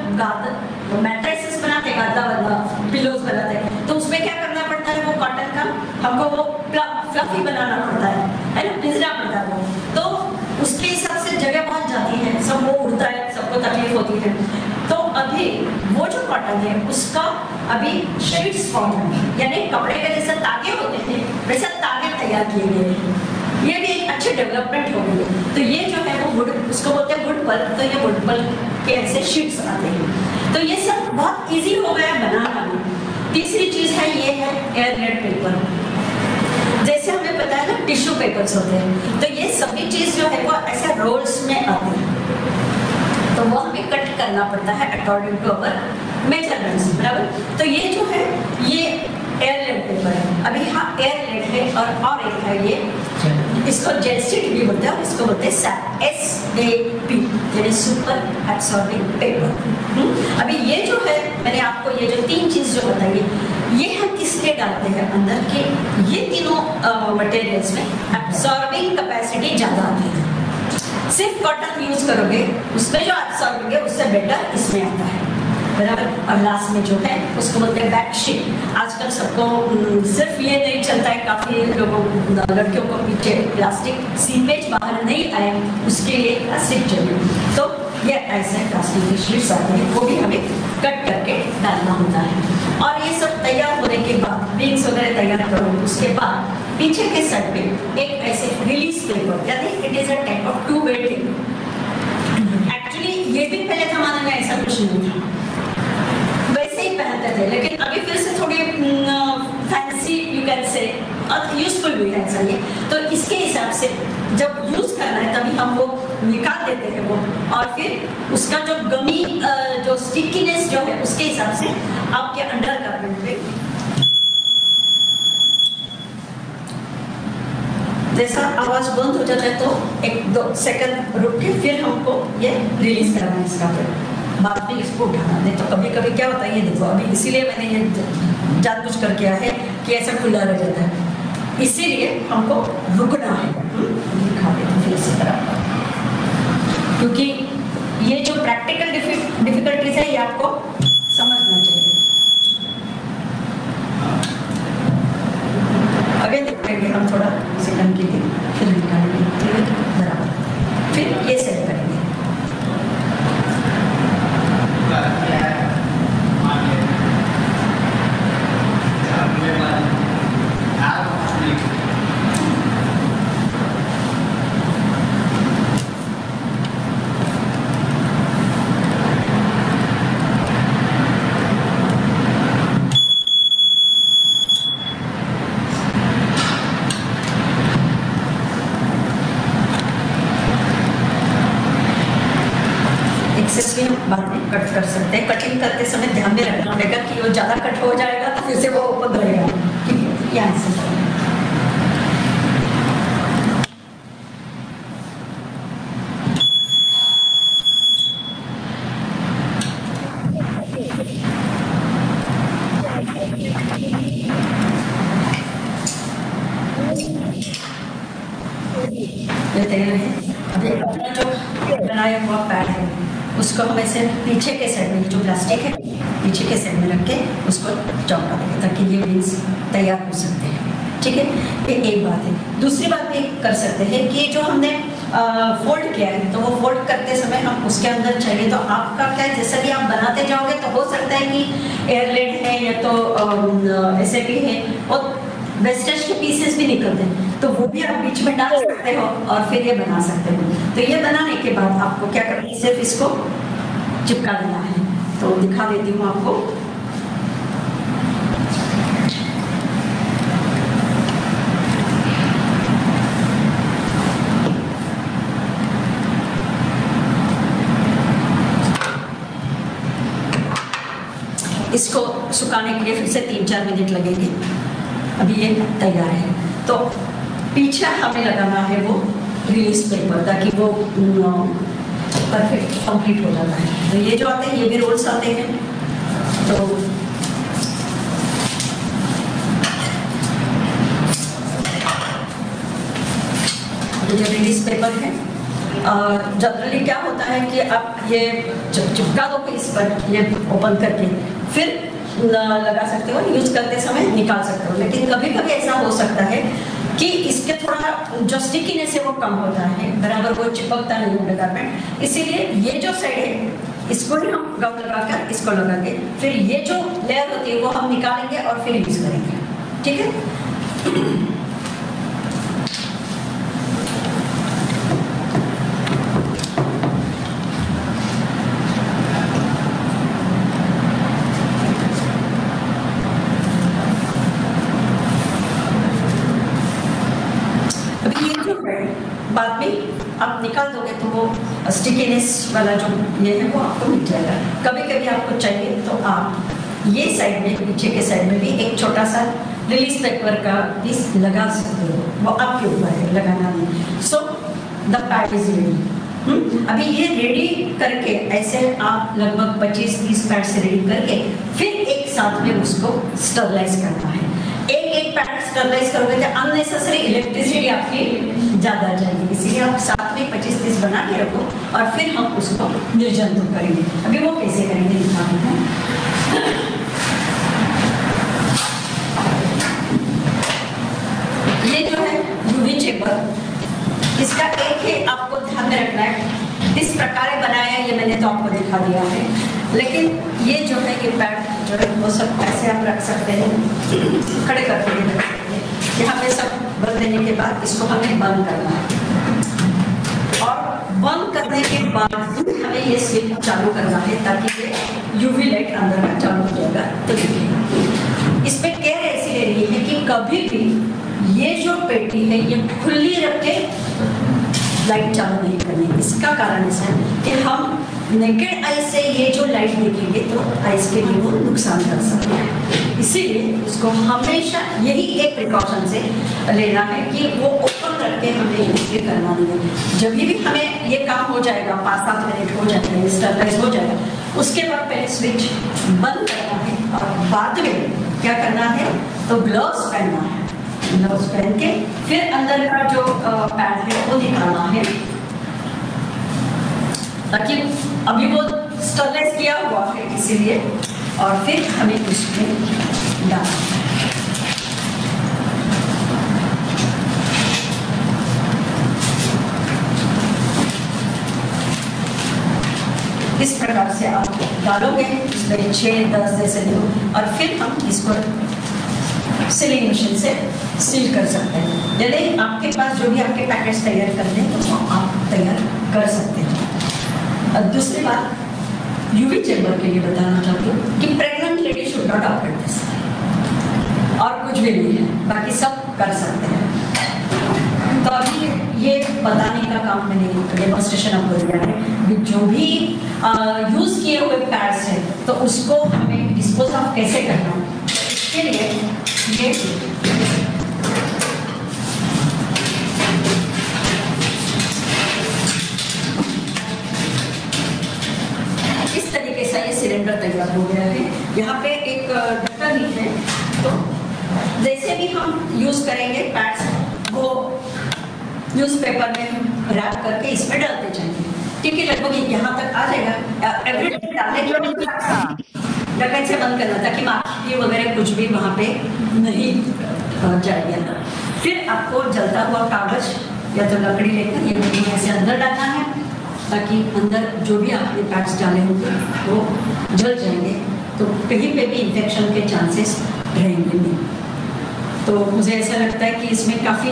[SPEAKER 6] मैट्रेसेस बनाते, गादा वाला पिलोज बनाते, तो उसमें क्या करना पड़ता है, वो कॉटन का हमको वो फ्लफी बनाना पड़ता है ना, भिजना पड़ता है। तो उसके हिसाब से जगह बहुत जाती है, सब वो उड़ता है, सबको तकलीफ होती है। तो अभी वो जो कॉटन है उसका अभी शीट्स फॉर्म है, यानी कपड़े के जैसे तागे होते हैं वैसे तागे तैयार किए गए हैं। ये भी एक अच्छी डेवलपमेंट हो गई है। तो ये जो है वो वुड, उसको बोलते हैं वुड पल्प, तो ये वुड पल्प के ऐसे शीट्स आते हैं। तो ये सब बहुत इजी हो गया बनाना भी। तीसरी चीज है ये है एयरलेट पेपर, जैसे हमें पता है ना टिश्यू पेपर्स होते हैं, तो ये सभी चीज जो है वो ऐसे रोल्स में आती है, तो वो हमें कट करना पड़ता है अकॉर्डिंग टू अवर मेजरमेंट्स, बराबर। तो ये जो है ये एयरलेट पेपर है। अभी हाँ एयरलेट है और एक है ये, इसको जेल शीट भी बोलते हैं, इसको बोलते हैं SAP, यानी सुपर एब्सॉर्बिंग पेपर। अभी ये जो है मैंने आपको ये जो 3 चीज जो बताई, ये हम इसलिए डालते हैं अंदर के ये तीनों मटेरियल्स में एब्सॉर्बिंग कैपेसिटी ज्यादा आती है। सिर्फ कॉटन यूज करोगे उसमें जो एब्सॉर्बिंग है उससे बेटर इसमें आता है। बराबर। और लास्ट में जो है उसको बोलते हैं बैक शेप। आजकल सबको सिर्फ ये नहीं चलता है, काफी लोगों लड़कियों को पीछे प्लास्टिक सीपेज बाहर नहीं आए उसके लिए प्लास्टिक चाहिए, तो ये ऐसे प्लास्टिक के शीट्स आते हैं, वो भी हमें कट करके डालना होता है। और ये सब तैयार होने के बाद विंग्स वगैरह तैयार करो, उसके बाद पीछे के साइड पे एक ऐसे रिलीज पेपर, यानी it is a type of two way tape. Actually ये भी पहले जमाने में ऐसा कुछ नहीं था, वैसे ही पहनते थे, लेकिन अभी फिर से थोड़ी फैंसी यू कैन से और यूजफुल भी है ऐसा ये। तो इसके हिसाब से जब यूज करना है तभी हम वो निकाल देते हैं वो, और फिर उसका जो गमी जो स्टिकीनेस जो है उसके हिसाब से आपके अंडर गारमेंट पे जैसा आवाज बंद हो जाता है तो 1-2 सेकंड रुक के फिर हमको ये रिलीज करना है इसका, फिर बाद में इसको उठाना। नहीं तो कभी कभी क्या होता है, ये देखो अभी इसीलिए मैंने ये जानबूझ कर किया है कि ऐसा खुला रह जाता है, इसीलिए हमको रुकना है। दिखा देते हैं फिर इसी तरह, क्योंकि ये जो प्रैक्टिकल डिफिकल्टीज है ये आपको समझना चाहिए। अगेन देखेंगे हम थोड़ा सेकंड के लिए, फिर निकालेंगे बराबर, फिर ये सेट करेंगे। बाद में कट कर सकते हैं। कटिंग करते समय ध्यान में रखना पड़ेगा कि वो ज़्यादा कट हो जाएगा तो फिर से वो ओपन रहेगा, ठीक है, यहाँ से ये तैयार है। अभी अपना जो बनाया हुआ पैड है उसको हम ऐसे पीछे के साइड में, जो प्लास्टिक है पीछे के साइड में रख के उसको चौंका देंगे ताकि ये विंग्स तैयार हो सकते हैं, ठीक है। ये एक बात है। दूसरी बात ये कर सकते हैं कि जो हमने फोल्ड किया है तो वो फोल्ड करते समय हम उसके अंदर चाहिए तो आपका क्या है, जैसा भी आप बनाते जाओगे तो हो सकता है कि एयरलेट है या तो ऐसे भी है और वेस्टेज के पीसेस भी निकलते हैं, तो वो भी आप बीच में डाल सकते हो और फिर ये बना सकते हो। तो ये बनाने के बाद आपको क्या करना है, सिर्फ इसको चिपका देना है। तो दिखा देती हूँ आपको। इसको सुखाने के लिए फिर से 3-4 मिनट लगेंगे। अभी ये तैयार है तो पीछे हमें लगाना है वो रिलीज पेपर ताकि वो परफेक्ट कंप्लीट हो जाता है। तो ये जो आते हैं ये भी रोल्स आते हैं, तो जो रिलीज पेपर है जनरली क्या होता है कि आप ये चिपका दो इस पर, ये ओपन करके फिर लगा सकते हो, यूज करते समय निकाल सकते हो। लेकिन कभी कभी ऐसा हो सकता है कि इसके थोड़ा जो स्टिकीनेस है वो कम होता है, बराबर वो चिपकता नहीं है गारमेंट, इसीलिए ये जो साइड है इसको ही हम गम लगाकर इसको लगाएंगे, फिर ये जो लेयर होती है वो हम निकालेंगे और फिर यूज करेंगे, ठीक है। बाद में आप निकाल दोगे तो वो स्टिकीनेस वाला जो ये है वो आपको मिल जाएगा। कभी कभी आपको चाहिए तो आप ये साइड में, पीछे के साइड में भी एक छोटा सा रिलीज पेपर का पीस लगा सकते हो, वो आपके ऊपर है, लगाना नहीं। So the pad is ready. अभी ये रेडी करके ऐसे आप लगभग 25-30 पैड से रेडी करके फिर एक साथ में उसको स्टरलाइज करना है। एक पैड स्टरलाइज करोगे तो अननेसेसरी इलेक्ट्रिसिटी आपकी ज़्यादा जाएगी, इसीलिए आप साथ में 25-30 बना के रखो और फिर हम उसको निर्जंतुक करेंगे। अभी वो कैसे करेंगे दिखा देते हैं। दिखा दिया है, लेकिन ये जो है ये पैड जो है वो सब ऐसे आप रख सकते हैं, खड़े करके भी रख सकते हैं। यहाँ पे सब भर देने के बाद इसको हमें बंद करना है, और बंद करने के बाद हमें ये स्विच चालू करना है ताकि ये यूवी लाइट अंदर का चालू हो जाएगा तो दिखेगा। इस पे केयर ऐसी ले रही है कि कभी भी ये जो पेटी है ये खुली रख के लाइट चालू नहीं करनी। इसका कारण ऐसा है कि हम नेकेड आई से ये जो लाइट देखेंगे तो आइस के लिए वो नुकसान कर सकते हैं, इसीलिए उसको हमेशा यही एक प्रिकॉशन से लेना है कि वो ओपन रख के हमें ये करना नहीं है। जब भी हमें ये काम हो जाएगा, 5-7 मिनट हो जाएगा, ये स्टेबलाइज हो जाएगा, उसके बाद पहले स्विच बंद करना है और बाद में क्या करना है तो ग्लव्स पहनना है। ग्लव्स पहन के फिर अंदर का जो पैड है वो निकालना है, ताकि अभी वो स्टेबलाइज किया हुआ है इसीलिए, और फिर हमें उसमें डालना है। इस प्रकार से आप डालोगे इसमें 6-10 जैसे लो, और फिर हम इसको सीलिंग मशीन से सील कर सकते हैं। यदि आपके पास जो भी आपके पैकेट्स तैयार करने हैं तो आप तैयार कर सकते हैं। और दूसरी बात यूवी चेंबर के लिए बताना चाहती हूँ कि pregnant lady should not operate this, और कुछ भी नहीं है, बाकी सब कर सकते हैं। तो अभी ये बताने का काम मैंने डेमोन्स्ट्रेशन आपको दिया है कि जो भी यूज किए हुए पैड्स है तो उसको हमें डिस्पोज ऑफ कैसे करना है, इसके लिए ये इस तरीके से ये सिलेंडर तैयार हो गया है। यहाँ पे एक ढक्कन ही है, तो जैसे भी हम यूज करेंगे पैड्स वो न्यूज़पेपर में रैप करके इसमें डालते जाएंगे, ठीक है। लगभग यहाँ तक आ जाएगा। एवरीडे डालने के बाद ढक्कन से बंद करना ताकि माखी वगैरह कुछ भी वहाँ पे नहीं जाएगा। फिर आपको जलता हुआ कागज या तो लकड़ी लेकर ये ऐसे अंदर डालना है ताकि अंदर जो भी आपने पैड्स डाले होंगे वो जल जाएंगे, तो कहीं पे भी इन्फेक्शन के चांसेस रहेंगे नहीं। तो मुझे ऐसा लगता है कि इसमें काफ़ी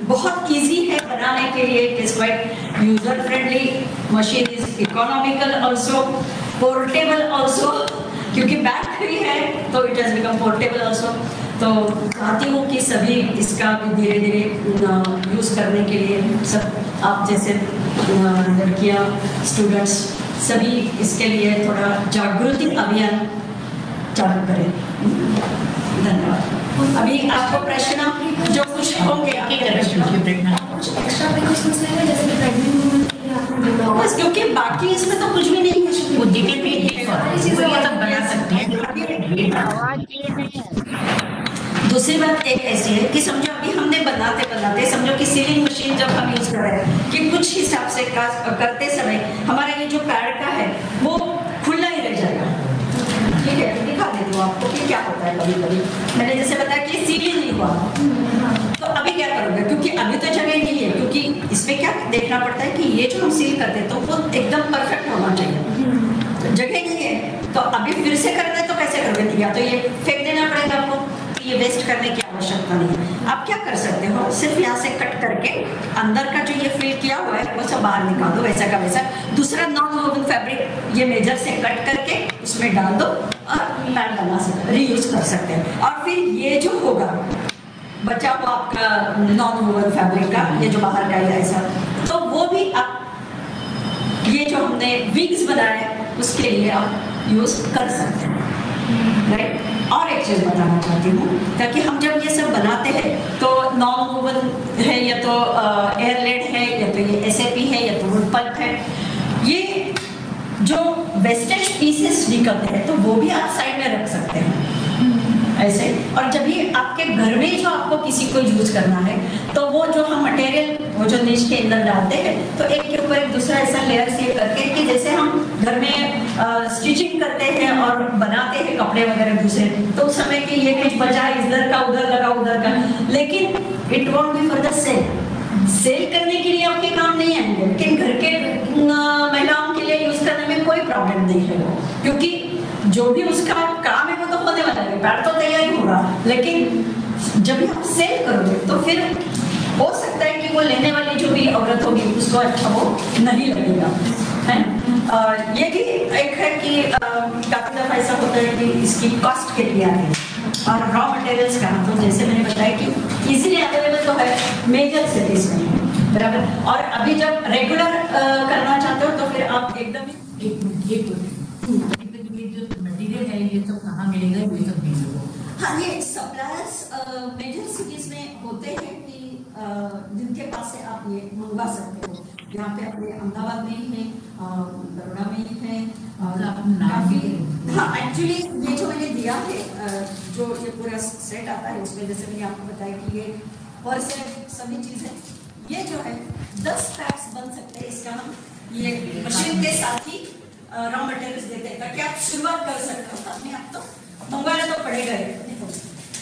[SPEAKER 6] बहुत इजी है बनाने के लिए। It is quite user friendly, machine is economical also, portable also, क्योंकि बैटरी है तो it has become portable also. तो चाहती हूँ कि सभी इसका भी धीरे धीरे यूज़ करने के लिए सब आप जैसे लड़कियाँ, स्टूडेंट्स सभी इसके लिए थोड़ा जागृति अभियान चालू करें। धन्यवाद। अभी आपको प्रश्न जो कुछ होंगे बस, क्योंकि बाकी इसमें तो कुछ भी नहीं है, बुद्धि के भी बना सकते हैं। दूसरी बात एक ऐसी है कि समझो अभी हमने बनाते बनाते समझो कि सीलिंग मशीन जब हम यूज कर रहे हैं कि कुछ हिसाब से करते समय हमारा ये जो पैड का है वो खुला ही रह जाएगा, ठीक है। तो दिखा देती हूँ आपको कि क्या होता है। कभी कभी मैंने जैसे बताया कि सीलिंग नहीं हुआ, तो अभी क्या करोगे, क्योंकि अभी तो जगह नहीं है, क्योंकि इसमें क्या देखना पड़ता है कि ये जो हम सील करते हैं तो वो एकदम परफेक्ट होना चाहिए। जगह नहीं है तो अभी फिर से करना है तो कैसे करोगे, या तो ये फेंक देना पड़ेगा आपको, ये वेस्ट करने की आवश्यकता नहीं है। आप क्या कर सकते हो, सिर्फ यहाँ से कट करके अंदर का जो ये फिल किया हुआ है वो सब बाहर निकाल दो, वैसा का वैसा। दूसरा नॉन वोवन फैब्रिक ये मेजर से कट करके उसमें डाल दो और पैड बना सकते, रीयूज कर सकते हैं। और फिर ये जो होगा बचा हुआ आपका नॉन वोवन फैब्रिक का, ये जो बाहर का है ऐसा, तो वो भी आप ये जो हमने विग्स बनाए उसके लिए आप यूज कर सकते हैं, राइट। और एक चीज़ बताना चाहती हूँ, ताकि हम जब ये सब बनाते हैं तो नॉन वोवन है या तो एयरलेड है या तो ये एसएपी है या तो वुड पल्प है, ये जो वेस्टेज पीसेस निकलते हैं तो वो भी आप साइड में रख सकते हैं ऐसे। और जब भी आपके घर में जो आपको किसी को यूज करना है तो वो जो हम मटेरियल वो जो नीच के अंदर डालते हैं तो एक के ऊपर एक दूसरा ऐसा लेयर से करके कि जैसे हम घर में स्टिचिंग करते हैं और बनाते हैं कपड़े वगैरह दूसरे, तो उस समय कि ये कुछ बचा इधर का उधर लगा उधर का, लेकिन it won't be for the sale करने के लिए आपके काम नहीं आएंगे, लेकिन घर के महिलाओं के लिए यूज करने में कोई प्रॉब्लम नहीं है, क्योंकि जो भी उसका काम है वो तो होने वाला है, पैड तो तैयार ही होगा, लेकिन जब आप सेल करोगे तो फिर हो सकता है कि वो लेने वाली जो भी औरत होगी उसको अच्छा वो नहीं लगेगा, है। ये भी एक है कि काफी दफा ऐसा होता है कि इसकी कॉस्ट कितनी आती है और रॉ मटेरियल्स का, तो जैसे मैंने बताया कि इजीली अवेलेबल तो है मेजर सिटीज में, बराबर। और अभी जब रेगुलर करना चाहते हो तो फिर आप एकदम
[SPEAKER 5] जो मटेरियल है ये सब कहाँ मिलेगा, ये सब मिल लोगों।
[SPEAKER 6] हाँ, ये सप्लायर्स मेजर सिटीज में होते हैं कि जिनके पास से आप ये मंगवा सकते हो। यहाँ पे अपने अहमदाबाद में ही है, बड़ौदा में ही है, काफी। हाँ, एक्चुअली ये जो मैंने दिया है, जो ये पूरा सेट आता है उसमें, जैसे मैंने आपको बताया कि ये पर्स है, सभी चीजें, ये जो है 10 पैक्स बन सकते हैं। इसका हम ये मशीन के साथ ही रॉ मटेरियल्स देते हैं ताकि आप शुरुआत कर सकते हो, अपने आप तो मंगवाना तो पड़ेगा ही।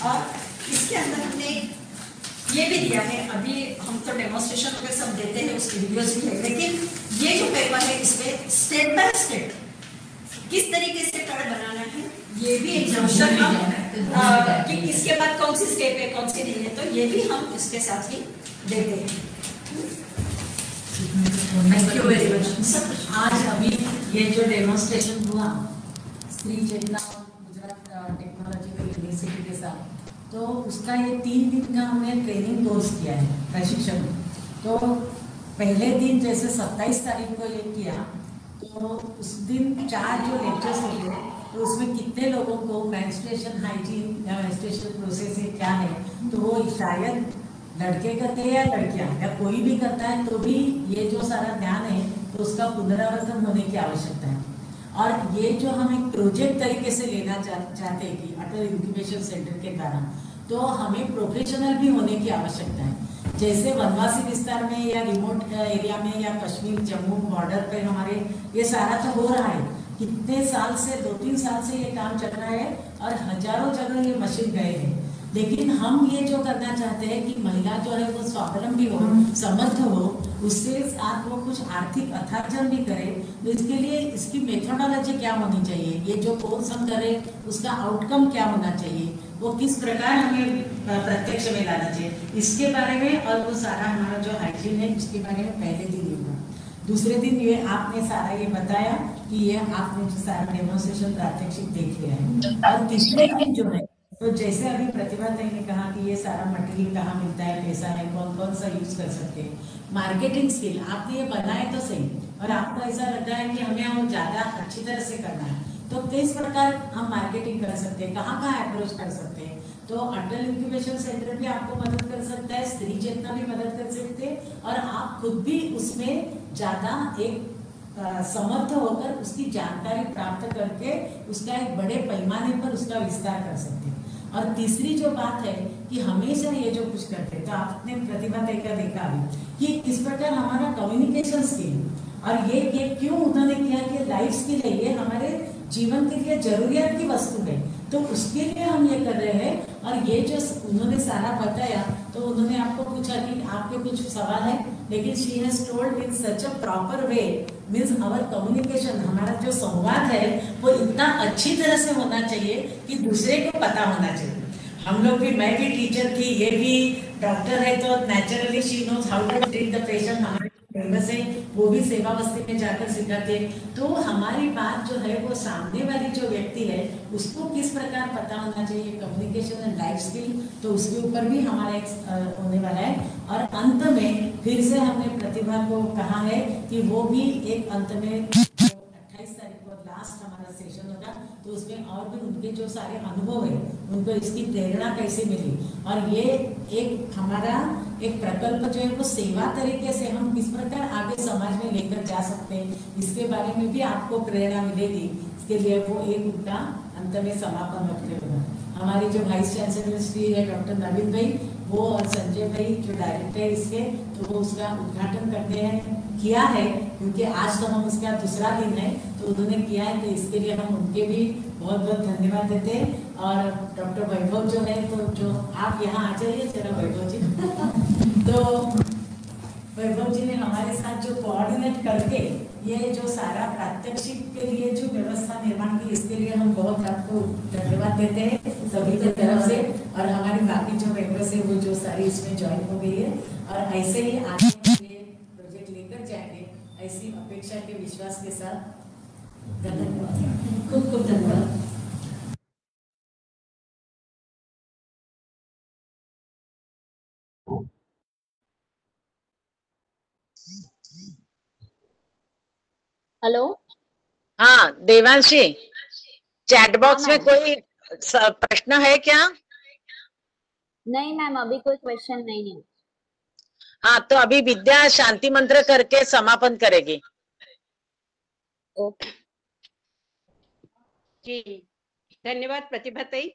[SPEAKER 6] और इसके अंदर हमने ये भी दिया है, अभी हम तो डेमोन्स्ट्रेशन वगैरह सब देते हैं, उसकी वीडियोस भी है, लेकिन ये जो पेपर है इसमें स्टेप बाय स्टेप किस तरीके से कार्ड बनाना है ये भी एग्जाम्पल हम कि इसके बाद कौन सी स्टेप है कौन सी नहीं है, तो ये भी हम इसके साथ ही देते हैं।
[SPEAKER 5] Thank you very much. आज अभी ये जो डेमोन्स्ट्रेशन हुआ स्त्री चेतना गुजरात टेक्नोलॉजिकल यूनिवर्सिटी के साथ, तो उसका ये 3 दिन का हमने ट्रेनिंग कोर्स किया है, प्रशिक्षण। तो पहले दिन जैसे 27 तारीख को ये किया, तो उस दिन 4 जो लेक्चर्स होते हैं, तो उसमें कितने लोगों को मेंस्ट्रुएशन हाइजीन या मेंस्ट्रुएशन प्रोसेस क्या है, तो वो शायद लड़के करते हैं या लड़कियां या कोई भी करता है, तो भी ये जो सारा ज्ञान है तो उसका पुनरावर्तन होने की आवश्यकता है। और ये जो हम एक प्रोजेक्ट तरीके से लेना चाहते हैं कि अटल इंक्यूबेशन सेंटर के द्वारा, तो हमें प्रोफेशनल भी होने की आवश्यकता है। जैसे वनवासी विस्तार में या रिमोट एरिया में या कश्मीर जम्मू बॉर्डर पे हमारे ये सारा तो हो रहा है, कितने साल से 2-3 साल से ये काम चल रहा है और हजारों जगह ये मशीन गए हैं। लेकिन हम ये जो करना चाहते हैं कि महिला जो है वो स्वावलंबी हो, समर्थ हो, उससे साथ वो कुछ आर्थिक अर्थार्जन भी करे। तो इसके लिए इसकी मेथोडोलॉजी क्या होनी चाहिए, ये जो कोर्स हम करें उसका आउटकम क्या होना चाहिए, वो किस प्रकार हमें प्रत्यक्ष में लाना चाहिए, इसके बारे में, और वो सारा हमारा जो हाइजीन है उसके बारे में पहले दिन होगा। दूसरे दिन ये आपने सारा ये बताया कि ये आपने जो सारा डेमोन्स्ट्रेशन प्रात्यक्षिक देख लिया है। और तीसरे दिन जो है, तो जैसे अभी प्रतिभा ने कहा कि ये सारा मटेरियल कहाँ मिलता है, कैसा है, कौन कौन सा यूज कर सकते हैं, मार्केटिंग स्किल आपने ये बनाए तो सही, और आपको ऐसा लग रहा है कि हमें और ज्यादा अच्छी तरह से करना है, तो किस प्रकार हम मार्केटिंग कर सकते हैं, कहाँ कहाँ अप्रोच कर सकते हैं। तो अटल इंक्यूबेशन सेंटर भी आपको मदद कर सकता है, स्त्री चेतना भी मदद कर सकते हैं, और आप खुद भी उसमें ज्यादा एक समर्थ होकर उसकी जानकारी प्राप्त करके उसका एक बड़े पैमाने पर उसका विस्तार कर सकते हैं। और तीसरी जो बात है कि हमेशा ये जो कुछ करते हैं, तो आपने प्रतिभा का देखा अभी कि इस प्रकार हमारा कम्युनिकेशन स्किल, और ये क्यों उन्होंने किया कि लाइफ स्किल है, ये हमारे जीवन के लिए जरूरियात की वस्तु है, तो उसके लिए हम ये कर रहे हैं। और ये जो उन्होंने सारा बताया, तो उन्होंने आपको पूछा कि आपके कुछ सवाल है, लेकिन she has told in such a proper way, means our communication, हमारा जो संवाद है वो इतना अच्छी तरह से होना चाहिए कि दूसरे को पता होना चाहिए। हम लोग भी, मैं भी टीचर थी, ये भी डॉक्टर है, तो naturally she knows how to treat the patient. हमारे फेमस है, वो भी सेवा बस्ती में जाकर सिखाते। तो हमारी बात जो है वो सामने वाली जो व्यक्ति है उसको किस प्रकार पता होना चाहिए, कम्युनिकेशन एंड लाइफ स्किल, तो उसके ऊपर भी हमारा एक होने वाला है। और अंत में फिर से हमने प्रतिभा को कहा है कि वो भी एक अंत में 28 तारीख को लास्ट हमारा सेशन होगा, तो उसमें और भी उनके जो सारे अनुभव है, उनको इसकी प्रेरणा कैसे मिली, और ये एक हमारा एक प्रकल्प जो है वो सेवा तरीके से हम किस प्रकार आगे समाज में लेकर जा सकते हैं, इसके बारे में भी आपको प्रेरणा मिलेगी। इसके लिए वो एक उनका अंत में समापन वक्तव्य होगा। हमारे जो वाइस चांसलर श्री है डॉक्टर नवीन भाई, वो और संजय भाई जो डायरेक्टर है इसके, तो वो उसका उद्घाटन करते हैं, किया है, क्योंकि आज तो हम उसका दूसरा दिन है, तो उन्होंने किया है, तो इसके लिए हम उनके भी बहुत बहुत धन्यवाद देते हैं। और डॉक्टर वैभव जो है, तो जो आप यहाँ आ जाइए जरा वैभव जी तो वैभव जी ने हमारे साथ जो कोऑर्डिनेट करके ये जो सारा प्रात्यक्षिक के लिए जो व्यवस्था निर्माण की, इसके लिए हम बहुत आपको धन्यवाद देते हैं सभी की तरफ से। और हमारी बाकी जो मेंबर्स है वो जो सारी इसमें ज्वाइन हो गई है, और ऐसे ही आगे ये प्रोजेक्ट लेकर जाएंगे, ऐसी अपेक्षा के विश्वास के साथ धन्यवाद, खूब खूब धन्यवाद।
[SPEAKER 2] हेलो।
[SPEAKER 7] हाँ देवांशी, चैट बॉक्स में
[SPEAKER 2] मैम।
[SPEAKER 7] कोई प्रश्न है क्या?
[SPEAKER 2] नहीं मैम, अभी कोई क्वेश्चन नहीं है।
[SPEAKER 7] हाँ तो अभी विद्या शांति मंत्र करके समापन करेगी।
[SPEAKER 2] ओके
[SPEAKER 1] जी, धन्यवाद प्रतिभा ताई,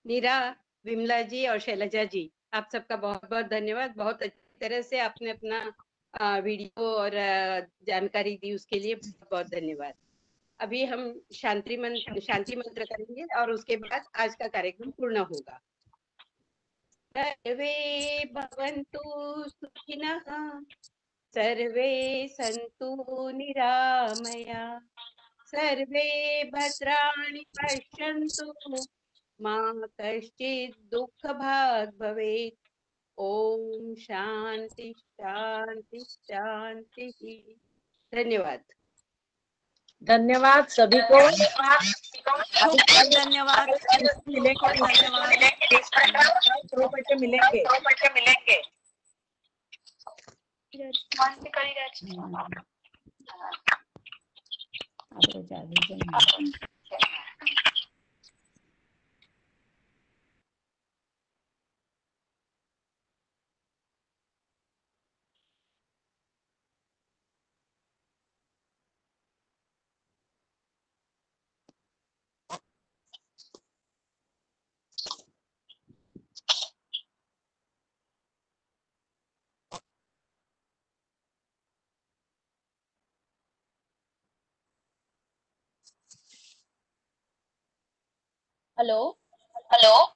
[SPEAKER 1] नीरा, विमला जी और शैलजा जी, आप सबका बहुत बहुत धन्यवाद। बहुत अच्छी तरह से आपने अपना वीडियो और जानकारी दी, उसके लिए बहुत बहुत धन्यवाद। अभी हम शांति मंत्र करेंगे और उसके बाद आज का कार्यक्रम पूर्ण होगा। सर्वे भवन्तु सुखिनः, सर्वे सन्तु निरामया, सर्वे भद्राणि पश्यन्तु, मा कश्चित् दुःखभाग् भवेत्। ओम शांति शांति शांति। धन्यवाद।
[SPEAKER 7] धन्यवाद सभी को।
[SPEAKER 4] धन्यवाद।
[SPEAKER 7] मिलेंगे 2 बजे मिलेंगे।
[SPEAKER 2] हेलो।
[SPEAKER 7] हेलो।